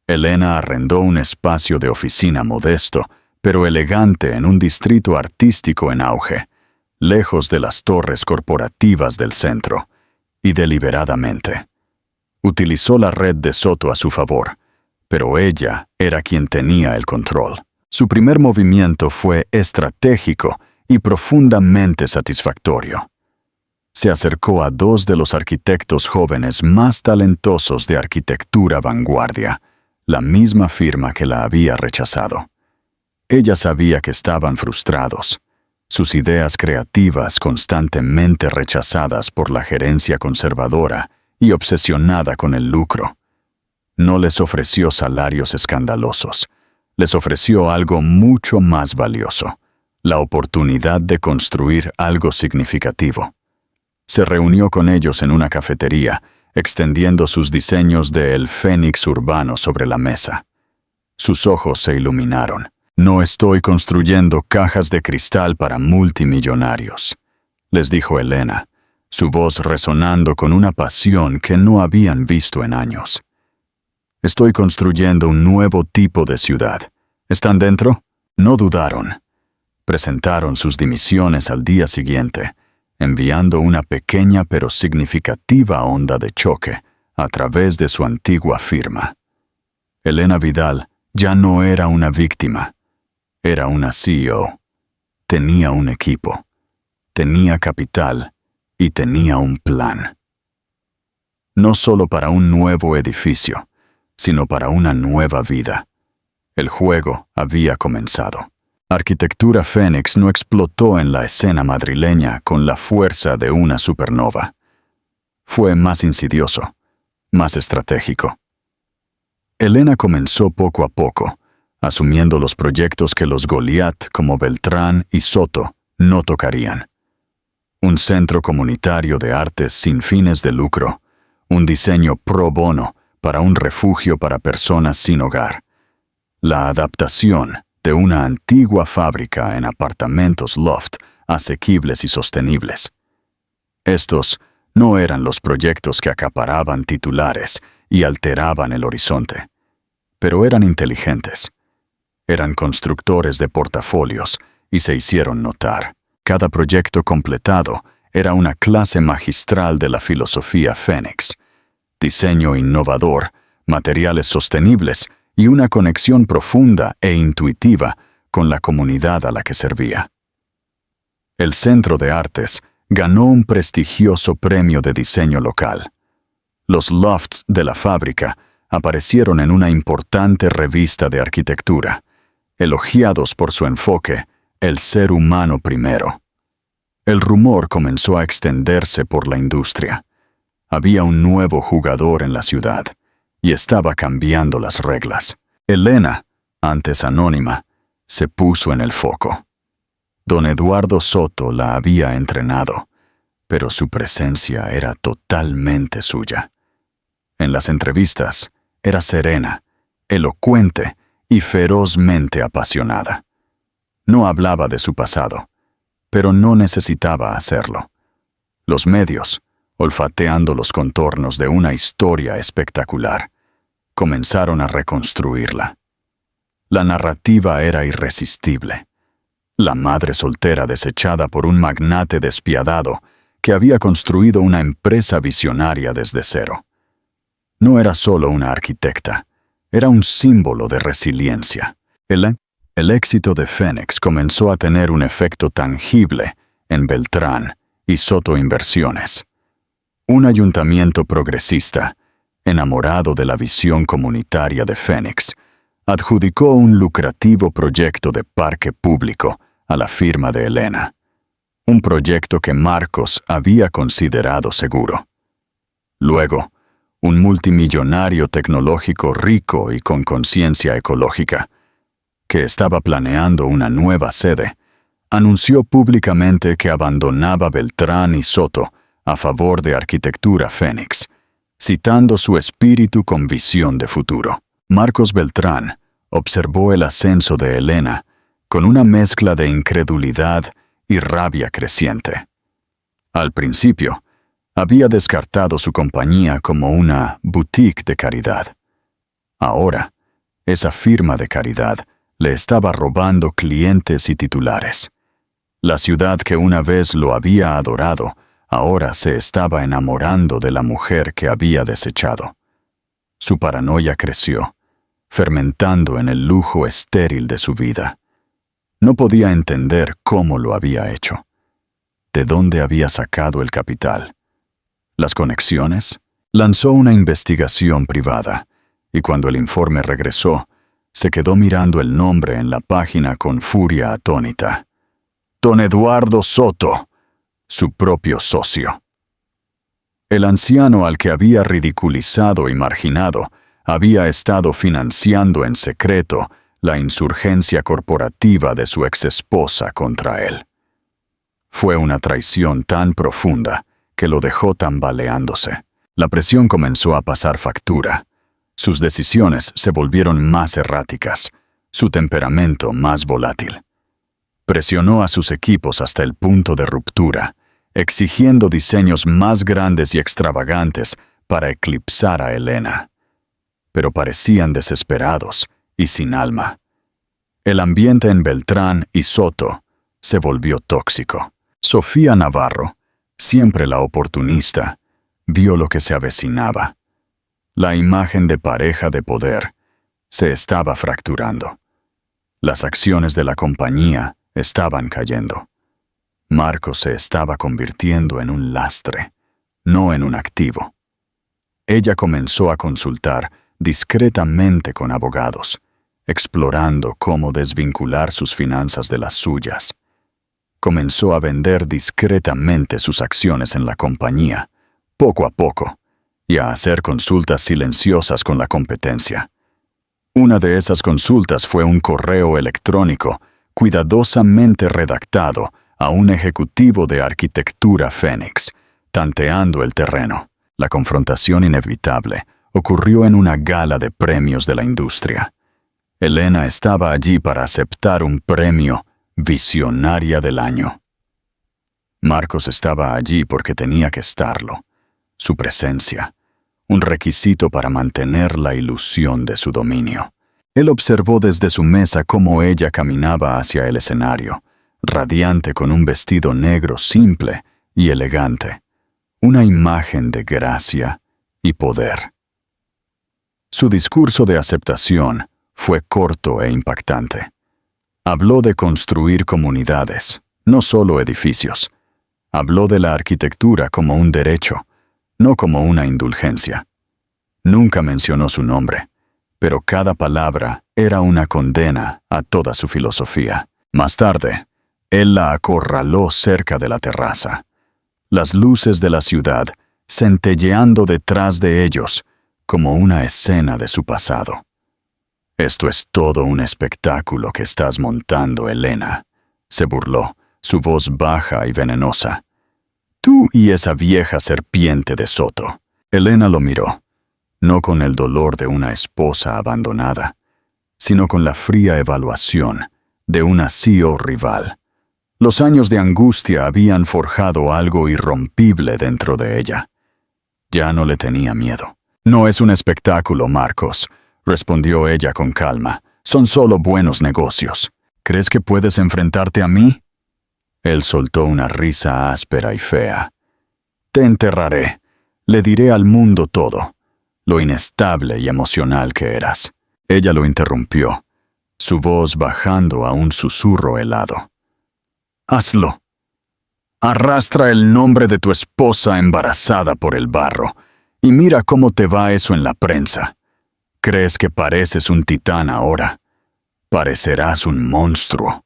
Elena arrendó un espacio de oficina modesto, pero elegante en un distrito artístico en auge, lejos de las torres corporativas del centro, y deliberadamente. Utilizó la red de Soto a su favor, pero ella era quien tenía el control. Su primer movimiento fue estratégico y profundamente satisfactorio. Se acercó a dos de los arquitectos jóvenes más talentosos de arquitectura vanguardia, la misma firma que la había rechazado. Ella sabía que estaban frustrados, sus ideas creativas constantemente rechazadas por la gerencia conservadora y obsesionada con el lucro. No les ofreció salarios escandalosos, les ofreció algo mucho más valioso, la oportunidad de construir algo significativo. Se reunió con ellos en una cafetería, extendiendo sus diseños de El Fénix urbano sobre la mesa. Sus ojos se iluminaron. No estoy construyendo cajas de cristal para multimillonarios, les dijo Elena, su voz resonando con una pasión que no habían visto en años. Estoy construyendo un nuevo tipo de ciudad. ¿Están dentro? No dudaron. Presentaron sus dimisiones al día siguiente, enviando una pequeña pero significativa onda de choque a través de su antigua firma. Elena Vidal ya no era una víctima, era una CEO. Tenía un equipo, tenía capital y tenía un plan. No solo para un nuevo edificio, sino para una nueva vida. El juego había comenzado. Arquitectura Fénix no explotó en la escena madrileña con la fuerza de una supernova. Fue más insidioso, más estratégico. Elena comenzó poco a poco, asumiendo los proyectos que los Goliat como Beltrán y Soto no tocarían. Un centro comunitario de artes sin fines de lucro, un diseño pro bono para un refugio para personas sin hogar, la adaptación de una antigua fábrica en apartamentos loft asequibles y sostenibles. Estos no eran los proyectos que acaparaban titulares y alteraban el horizonte, pero eran inteligentes. Eran constructores de portafolios y se hicieron notar. Cada proyecto completado era una clase magistral de la filosofía Fénix. Diseño innovador, materiales sostenibles y una conexión profunda e intuitiva con la comunidad a la que servía. El Centro de Artes ganó un prestigioso premio de diseño local. Los lofts de la fábrica aparecieron en una importante revista de arquitectura, elogiados por su enfoque, el ser humano primero. El rumor comenzó a extenderse por la industria. Había un nuevo jugador en la ciudad y estaba cambiando las reglas. Elena, antes anónima, se puso en el foco. Don Eduardo Soto la había entrenado, pero su presencia era totalmente suya. En las entrevistas, era serena, elocuente y ferozmente apasionada. No hablaba de su pasado, pero no necesitaba hacerlo. Los medios, olfateando los contornos de una historia espectacular, comenzaron a reconstruirla. La narrativa era irresistible. La madre soltera desechada por un magnate despiadado que había construido una empresa visionaria desde cero. No era solo una arquitecta, era un símbolo de resiliencia. El éxito de Fénix comenzó a tener un efecto tangible en Beltrán y Soto Inversiones. Un ayuntamiento progresista, enamorado de la visión comunitaria de Fénix, adjudicó un lucrativo proyecto de parque público a la firma de Elena, un proyecto que Marcos había considerado seguro. Luego, un multimillonario tecnológico rico y con conciencia ecológica, que estaba planeando una nueva sede, anunció públicamente que abandonaba Beltrán y Soto a favor de Arquitectura Fénix, citando su espíritu con visión de futuro. Marcos Beltrán observó el ascenso de Elena con una mezcla de incredulidad y rabia creciente. Al principio, Había descartado su compañía como una boutique de caridad. Ahora, esa firma de caridad le estaba robando clientes y titulares. La ciudad que una vez lo había adorado, ahora se estaba enamorando de la mujer que había desechado. Su paranoia creció, fermentando en el lujo estéril de su vida. No podía entender cómo lo había hecho. ¿De dónde había sacado el capital? ¿Las conexiones? Lanzó una investigación privada, y cuando el informe regresó, se quedó mirando el nombre en la página con furia atónita. Don Eduardo Soto, su propio socio. El anciano al que había ridiculizado y marginado había estado financiando en secreto la insurgencia corporativa de su exesposa contra él. Fue una traición tan profunda que lo dejó tambaleándose. La presión comenzó a pasar factura. Sus decisiones se volvieron más erráticas, su temperamento más volátil. Presionó a sus equipos hasta el punto de ruptura, exigiendo diseños más grandes y extravagantes para eclipsar a Elena. Pero parecían desesperados y sin alma. El ambiente en Beltrán y Soto se volvió tóxico. Sofía Navarro, siempre la oportunista, vio lo que se avecinaba. La imagen de pareja de poder se estaba fracturando. Las acciones de la compañía estaban cayendo. Marcos se estaba convirtiendo en un lastre, no en un activo. Ella comenzó a consultar discretamente con abogados, explorando cómo desvincular sus finanzas de las suyas. Comenzó a vender discretamente sus acciones en la compañía, poco a poco, y a hacer consultas silenciosas con la competencia. Una de esas consultas fue un correo electrónico cuidadosamente redactado a un ejecutivo de Arquitectura Fénix, tanteando el terreno. La confrontación inevitable ocurrió en una gala de premios de la industria. Elena estaba allí para aceptar un premio Visionaria del Año. Marcos estaba allí porque tenía que estarlo. Su presencia, un requisito para mantener la ilusión de su dominio. Él observó desde su mesa cómo ella caminaba hacia el escenario, radiante con un vestido negro simple y elegante, una imagen de gracia y poder. Su discurso de aceptación fue corto e impactante. Habló de construir comunidades, no solo edificios. Habló de la arquitectura como un derecho, no como una indulgencia. Nunca mencionó su nombre, pero cada palabra era una condena a toda su filosofía. Más tarde, él la acorraló cerca de la terraza. Las luces de la ciudad centelleando detrás de ellos como una escena de su pasado. «Esto es todo un espectáculo que estás montando, Elena», se burló, su voz baja y venenosa. «Tú y esa vieja serpiente de Soto». Elena lo miró, no con el dolor de una esposa abandonada, sino con la fría evaluación de una CEO rival. Los años de angustia habían forjado algo irrompible dentro de ella. Ya no le tenía miedo. «No es un espectáculo, Marcos», respondió ella con calma. «Son solo buenos negocios. ¿Crees que puedes enfrentarte a mí?» Él soltó una risa áspera y fea. «Te enterraré. Le diré al mundo todo, lo inestable y emocional que eras». Ella lo interrumpió, su voz bajando a un susurro helado. «Hazlo. Arrastra el nombre de tu esposa embarazada por el barro, y mira cómo te va eso en la prensa. Crees que pareces un titán ahora. Parecerás un monstruo.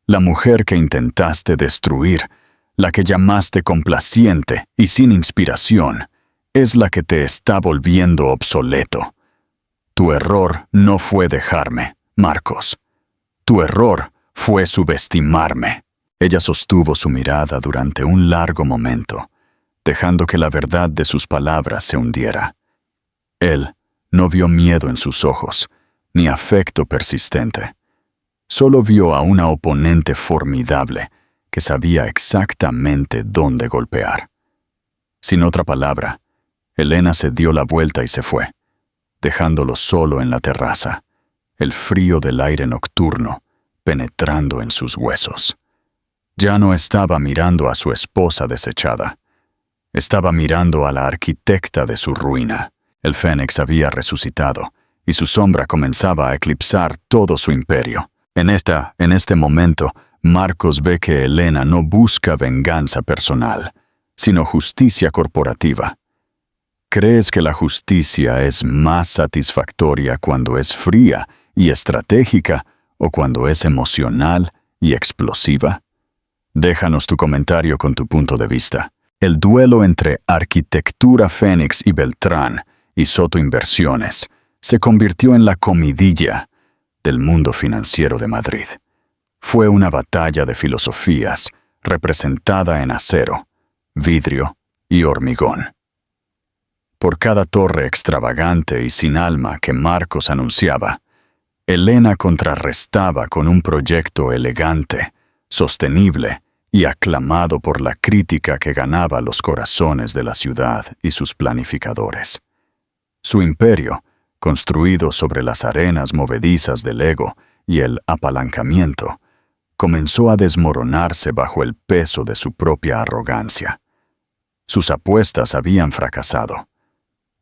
La mujer que intentaste destruir, la que llamaste complaciente y sin inspiración, es la que te está volviendo obsoleto. Tu error no fue dejarme, Marcos. Tu error fue subestimarme». Ella sostuvo su mirada durante un largo momento, dejando que la verdad de sus palabras se hundiera. Él no vio miedo en sus ojos, ni afecto persistente. Solo vio a una oponente formidable que sabía exactamente dónde golpear. Sin otra palabra, Elena se dio la vuelta y se fue, dejándolo solo en la terraza, el frío del aire nocturno penetrando en sus huesos. Ya no estaba mirando a su esposa desechada. Estaba mirando a la arquitecta de su ruina. El Fénix había resucitado, y su sombra comenzaba a eclipsar todo su imperio. En este momento, Marcos ve que Elena no busca venganza personal, sino justicia corporativa. ¿Crees que la justicia es más satisfactoria cuando es fría y estratégica o cuando es emocional y explosiva? Déjanos tu comentario con tu punto de vista. El duelo entre Arquitectura Fénix y Beltrán y Soto Inversiones se convirtió en la comidilla del mundo financiero de Madrid. Fue una batalla de filosofías representada en acero, vidrio y hormigón. Por cada torre extravagante y sin alma que Marcos anunciaba, Elena contrarrestaba con un proyecto elegante, sostenible y aclamado por la crítica que ganaba los corazones de la ciudad y sus planificadores. Su imperio, construido sobre las arenas movedizas del ego y el apalancamiento, comenzó a desmoronarse bajo el peso de su propia arrogancia. Sus apuestas habían fracasado.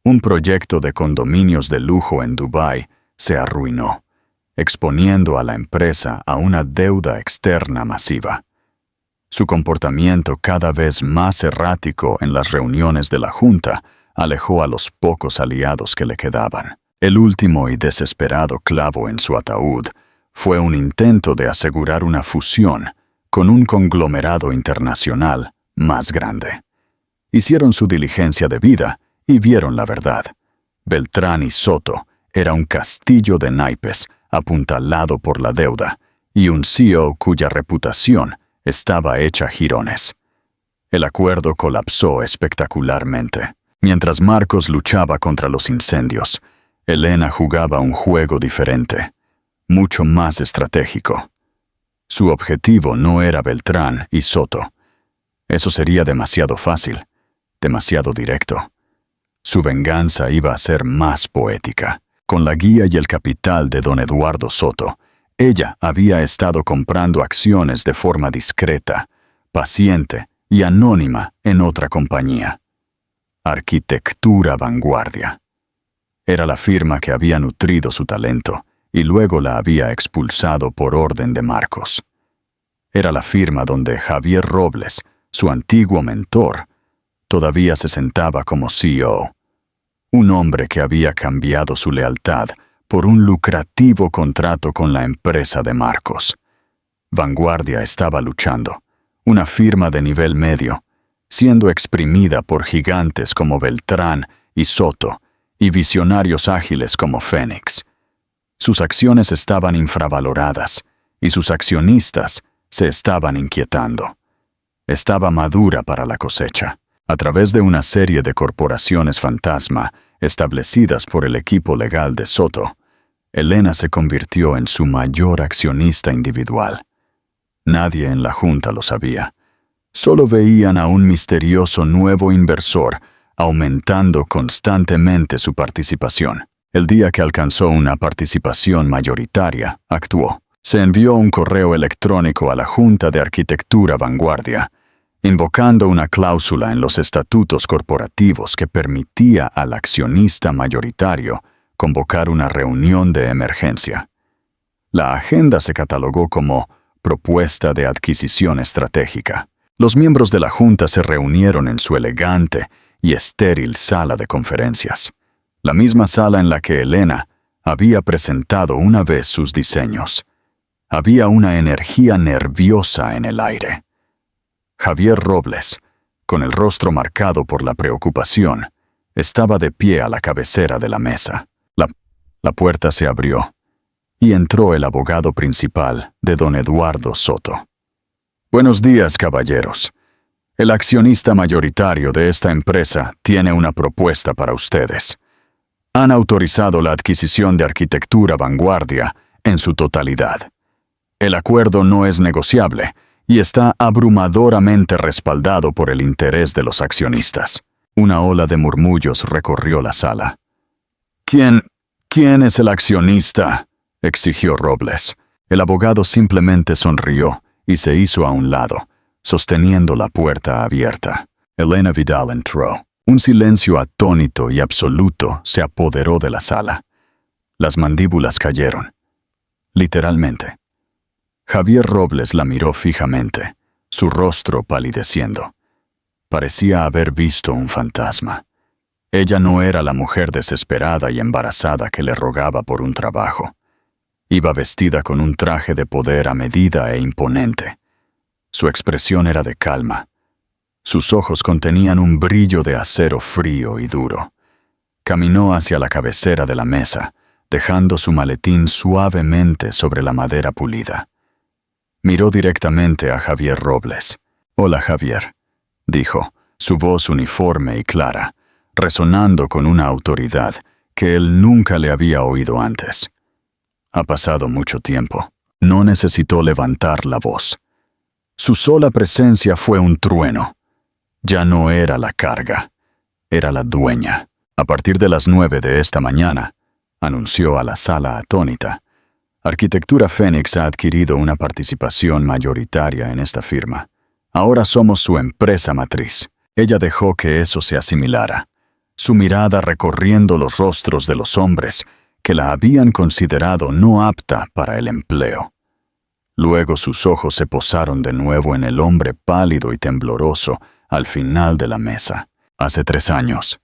Un proyecto de condominios de lujo en Dubái se arruinó, exponiendo a la empresa a una deuda externa masiva. Su comportamiento cada vez más errático en las reuniones de la Junta alejó a los pocos aliados que le quedaban. El último y desesperado clavo en su ataúd fue un intento de asegurar una fusión con un conglomerado internacional más grande. Hicieron su diligencia debida y vieron la verdad. Beltrán y Soto era un castillo de naipes apuntalado por la deuda y un CEO cuya reputación estaba hecha jirones. El acuerdo colapsó espectacularmente. Mientras Marcos luchaba contra los incendios, Elena jugaba un juego diferente, mucho más estratégico. Su objetivo no era Beltrán y Soto. Eso sería demasiado fácil, demasiado directo. Su venganza iba a ser más poética. Con la guía y el capital de don Eduardo Soto, ella había estado comprando acciones de forma discreta, paciente y anónima en otra compañía. Arquitectura Vanguardia. Era la firma que había nutrido su talento y luego la había expulsado por orden de Marcos. Era la firma donde Javier Robles, su antiguo mentor, todavía se sentaba como CEO. Un hombre que había cambiado su lealtad por un lucrativo contrato con la empresa de Marcos. Vanguardia estaba luchando, una firma de nivel medio, siendo exprimida por gigantes como Beltrán y Soto y visionarios ágiles como Fénix. Sus acciones estaban infravaloradas y sus accionistas se estaban inquietando. Estaba madura para la cosecha. A través de una serie de corporaciones fantasma establecidas por el equipo legal de Soto, Elena se convirtió en su mayor accionista individual. Nadie en la Junta lo sabía. Solo veían a un misterioso nuevo inversor aumentando constantemente su participación. El día que alcanzó una participación mayoritaria, actuó. Se envió un correo electrónico a la Junta de Arquitectura Vanguardia, invocando una cláusula en los estatutos corporativos que permitía al accionista mayoritario convocar una reunión de emergencia. La agenda se catalogó como propuesta de adquisición estratégica. Los miembros de la Junta se reunieron en su elegante y estéril sala de conferencias, la misma sala en la que Elena había presentado una vez sus diseños. Había una energía nerviosa en el aire. Javier Robles, con el rostro marcado por la preocupación, estaba de pie a la cabecera de la mesa. La puerta se abrió y entró el abogado principal de don Eduardo Soto. Buenos días, caballeros. El accionista mayoritario de esta empresa tiene una propuesta para ustedes. Han autorizado la adquisición de Arquitectura Vanguardia en su totalidad. El acuerdo no es negociable y está abrumadoramente respaldado por el interés de los accionistas. Una ola de murmullos recorrió la sala. ¿Quién es el accionista?, exigió Robles. El abogado simplemente sonrió y se hizo a un lado, sosteniendo la puerta abierta. Elena Vidal entró. Un silencio atónito y absoluto se apoderó de la sala. Las mandíbulas cayeron. Literalmente. Javier Robles la miró fijamente, su rostro palideciendo. Parecía haber visto un fantasma. Ella no era la mujer desesperada y embarazada que le rogaba por un trabajo. Iba vestida con un traje de poder a medida e imponente. Su expresión era de calma. Sus ojos contenían un brillo de acero frío y duro. Caminó hacia la cabecera de la mesa, dejando su maletín suavemente sobre la madera pulida. Miró directamente a Javier Robles. «Hola, Javier», dijo, su voz uniforme y clara, resonando con una autoridad que él nunca le había oído antes. Ha pasado mucho tiempo. No necesitó levantar la voz. Su sola presencia fue un trueno. Ya no era la carga, era la dueña. A partir de las 9 de esta mañana, anunció a la sala atónita, Arquitectura Fénix ha adquirido una participación mayoritaria en esta firma. Ahora somos su empresa matriz. Ella dejó que eso se asimilara, su mirada recorriendo los rostros de los hombres que la habían considerado no apta para el empleo. Luego sus ojos se posaron de nuevo en el hombre pálido y tembloroso al final de la mesa. «Hace 3 años»,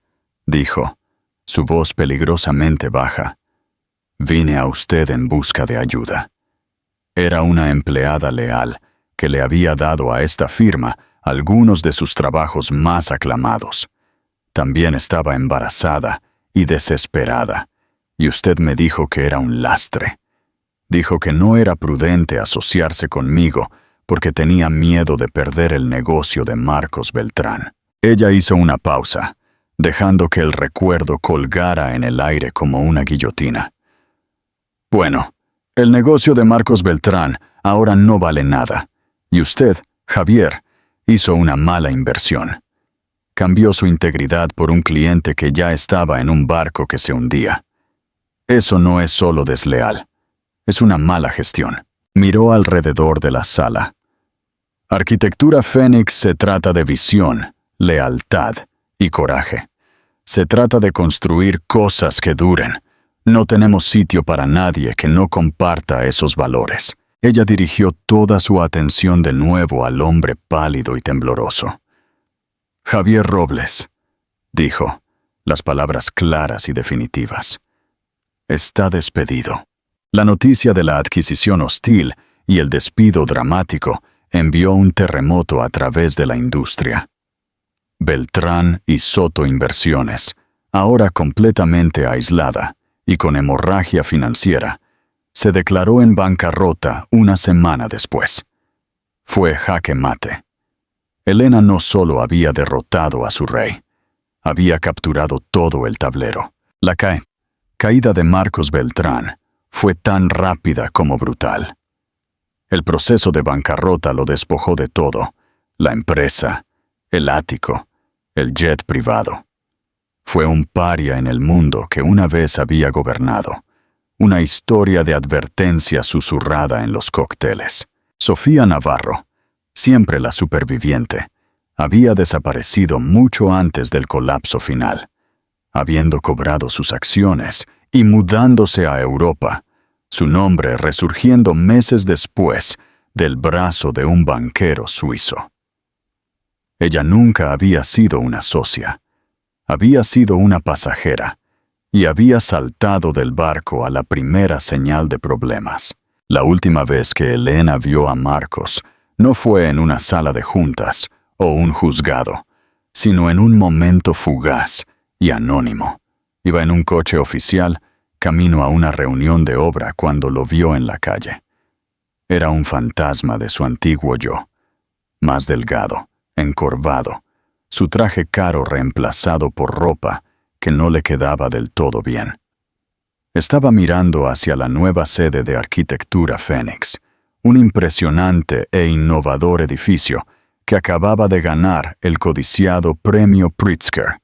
dijo, su voz peligrosamente baja, «vine a usted en busca de ayuda». Era una empleada leal que le había dado a esta firma algunos de sus trabajos más aclamados. También estaba embarazada y desesperada, y usted me dijo que era un lastre. Dijo que no era prudente asociarse conmigo porque tenía miedo de perder el negocio de Marcos Beltrán. Ella hizo una pausa, dejando que el recuerdo colgara en el aire como una guillotina. «Bueno, el negocio de Marcos Beltrán ahora no vale nada, y usted, Javier, hizo una mala inversión. Cambió su integridad por un cliente que ya estaba en un barco que se hundía. Eso no es solo desleal, es una mala gestión». Miró alrededor de la sala. Arquitectura Fénix se trata de visión, lealtad y coraje. Se trata de construir cosas que duren. No tenemos sitio para nadie que no comparta esos valores. Ella dirigió toda su atención de nuevo al hombre pálido y tembloroso. «Javier Robles», dijo, las palabras claras y definitivas, «está despedido». La noticia de la adquisición hostil y el despido dramático envió un terremoto a través de la industria. Beltrán y Soto Inversiones, ahora completamente aislada y con hemorragia financiera, se declaró en bancarrota una semana después. Fue jaque mate. Elena no solo había derrotado a su rey, había capturado todo el tablero. La caída de Marcos Beltrán fue tan rápida como brutal. El proceso de bancarrota lo despojó de todo: la empresa, el ático, el jet privado. Fue un paria en el mundo que una vez había gobernado, una historia de advertencia susurrada en los cócteles. Sofía Navarro, siempre la superviviente, había desaparecido mucho antes del colapso final, habiendo cobrado sus acciones y mudándose a Europa, su nombre resurgiendo meses después del brazo de un banquero suizo. Ella nunca había sido una socia, había sido una pasajera y había saltado del barco a la primera señal de problemas. La última vez que Elena vio a Marcos no fue en una sala de juntas o un juzgado, sino en un momento fugaz y anónimo. Iba en un coche oficial, camino a una reunión de obra cuando lo vio en la calle. Era un fantasma de su antiguo yo, más delgado, encorvado, su traje caro reemplazado por ropa que no le quedaba del todo bien. Estaba mirando hacia la nueva sede de Arquitectura Fénix, un impresionante e innovador edificio que acababa de ganar el codiciado Premio Pritzker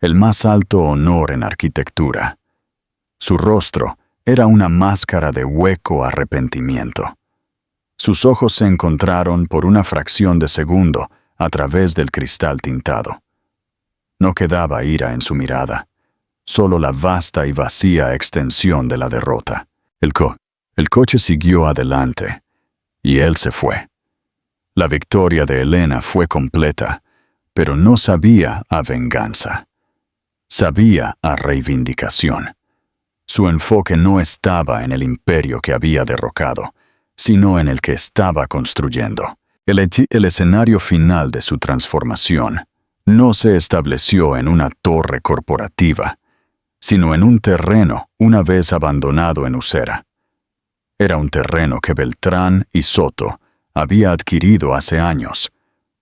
el más alto honor en arquitectura. Su rostro era una máscara de hueco arrepentimiento. Sus ojos se encontraron por una fracción de segundo a través del cristal tintado. No quedaba ira en su mirada, solo la vasta y vacía extensión de la derrota. El coche siguió adelante, y él se fue. La victoria de Elena fue completa, pero no sabía a venganza. Sabía a reivindicación. Su enfoque no estaba en el imperio que había derrocado, sino en el que estaba construyendo. El escenario final de su transformación no se estableció en una torre corporativa, sino en un terreno una vez abandonado en Usera. Era un terreno que Beltrán y Soto había adquirido hace años,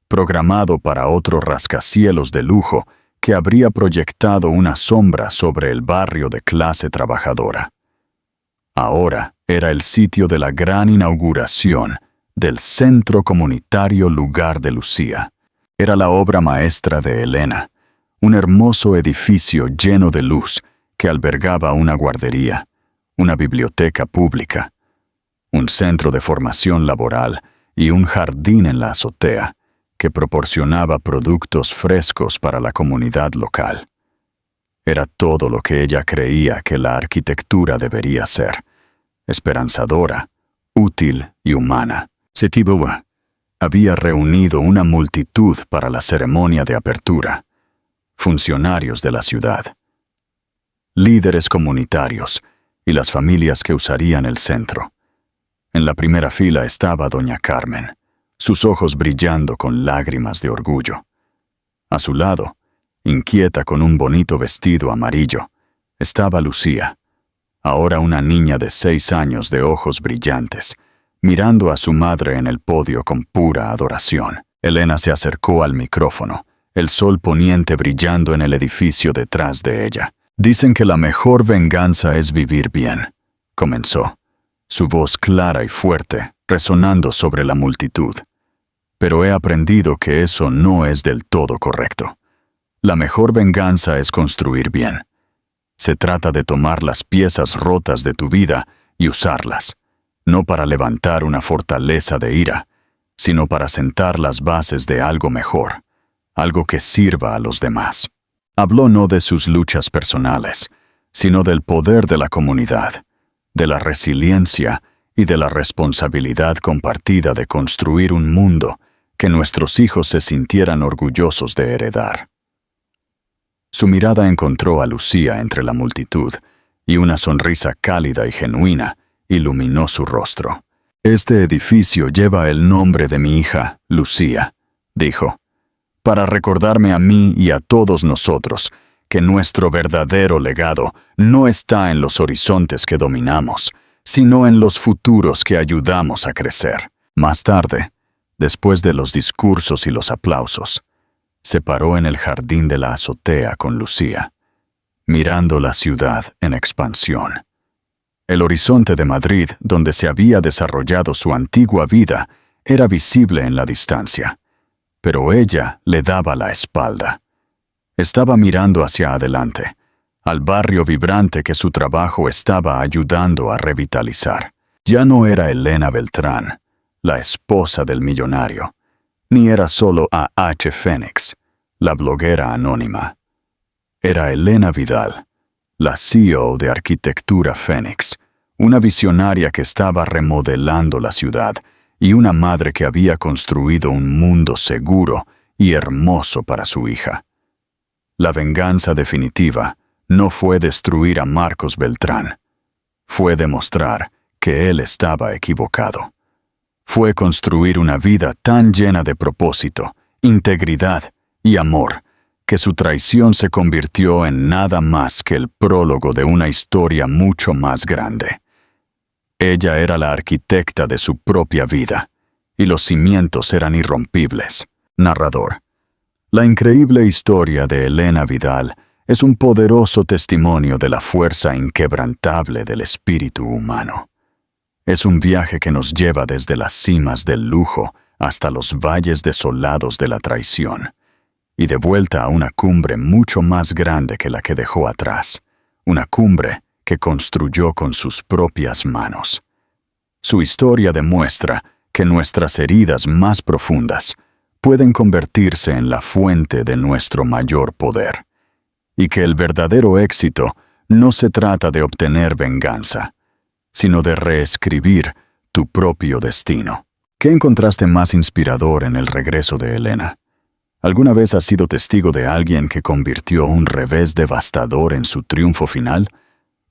programado para otro rascacielos de lujo que habría proyectado una sombra sobre el barrio de clase trabajadora. Ahora era el sitio de la gran inauguración del Centro Comunitario Lugar de Lucía. Era la obra maestra de Elena, un hermoso edificio lleno de luz que albergaba una guardería, una biblioteca pública, un centro de formación laboral y un jardín en la azotea que proporcionaba productos frescos para la comunidad local. Era todo lo que ella creía que la arquitectura debería ser: esperanzadora, útil y humana. Setiboa había reunido una multitud para la ceremonia de apertura: funcionarios de la ciudad, líderes comunitarios y las familias que usarían el centro. En la primera fila estaba doña Carmen, sus ojos brillando con lágrimas de orgullo. A su lado, inquieta con un bonito vestido amarillo, estaba Lucía, ahora una niña de 6 años de ojos brillantes, mirando a su madre en el podio con pura adoración. Elena se acercó al micrófono, el sol poniente brillando en el edificio detrás de ella. «Dicen que la mejor venganza es vivir bien», comenzó, su voz clara y fuerte, resonando sobre la multitud. «Pero he aprendido que eso no es del todo correcto. La mejor venganza es construir bien. Se trata de tomar las piezas rotas de tu vida y usarlas, no para levantar una fortaleza de ira, sino para sentar las bases de algo mejor, algo que sirva a los demás». Habló no de sus luchas personales, sino del poder de la comunidad, de la resiliencia y de la responsabilidad compartida de construir un mundo que nuestros hijos se sintieran orgullosos de heredar. Su mirada encontró a Lucía entre la multitud, y una sonrisa cálida y genuina iluminó su rostro. «Este edificio lleva el nombre de mi hija, Lucía», dijo, «para recordarme a mí y a todos nosotros que nuestro verdadero legado no está en los horizontes que dominamos, sino en los futuros que ayudamos a crecer». Más tarde, después de los discursos y los aplausos, se paró en el jardín de la azotea con Lucía, mirando la ciudad en expansión. El horizonte de Madrid, donde se había desarrollado su antigua vida, era visible en la distancia, pero ella le daba la espalda. Estaba mirando hacia adelante, al barrio vibrante que su trabajo estaba ayudando a revitalizar. Ya no era Elena Beltrán, la esposa del millonario, ni era solo A.H. Fénix, la bloguera anónima. Era Elena Vidal, la CEO de Arquitectura Fénix, una visionaria que estaba remodelando la ciudad y una madre que había construido un mundo seguro y hermoso para su hija. La venganza definitiva no fue destruir a Marcos Beltrán, fue demostrar que él estaba equivocado. Fue construir una vida tan llena de propósito, integridad y amor, que su traición se convirtió en nada más que el prólogo de una historia mucho más grande. Ella era la arquitecta de su propia vida, y los cimientos eran irrompibles. Narrador. La increíble historia de Elena Vidal es un poderoso testimonio de la fuerza inquebrantable del espíritu humano. Es un viaje que nos lleva desde las cimas del lujo hasta los valles desolados de la traición, y de vuelta a una cumbre mucho más grande que la que dejó atrás, una cumbre que construyó con sus propias manos. Su historia demuestra que nuestras heridas más profundas pueden convertirse en la fuente de nuestro mayor poder, y que el verdadero éxito no se trata de obtener venganza, sino de reescribir tu propio destino. ¿Qué encontraste más inspirador en el regreso de Elena? ¿Alguna vez has sido testigo de alguien que convirtió un revés devastador en su triunfo final?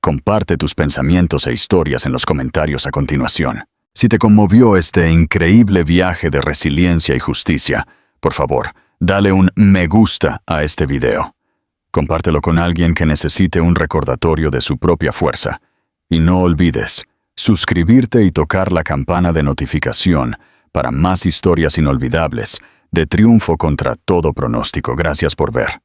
Comparte tus pensamientos e historias en los comentarios a continuación. Si te conmovió este increíble viaje de resiliencia y justicia, por favor, dale un me gusta a este video. Compártelo con alguien que necesite un recordatorio de su propia fuerza. Y no olvides suscribirte y tocar la campana de notificación para más historias inolvidables de triunfo contra todo pronóstico. Gracias por ver.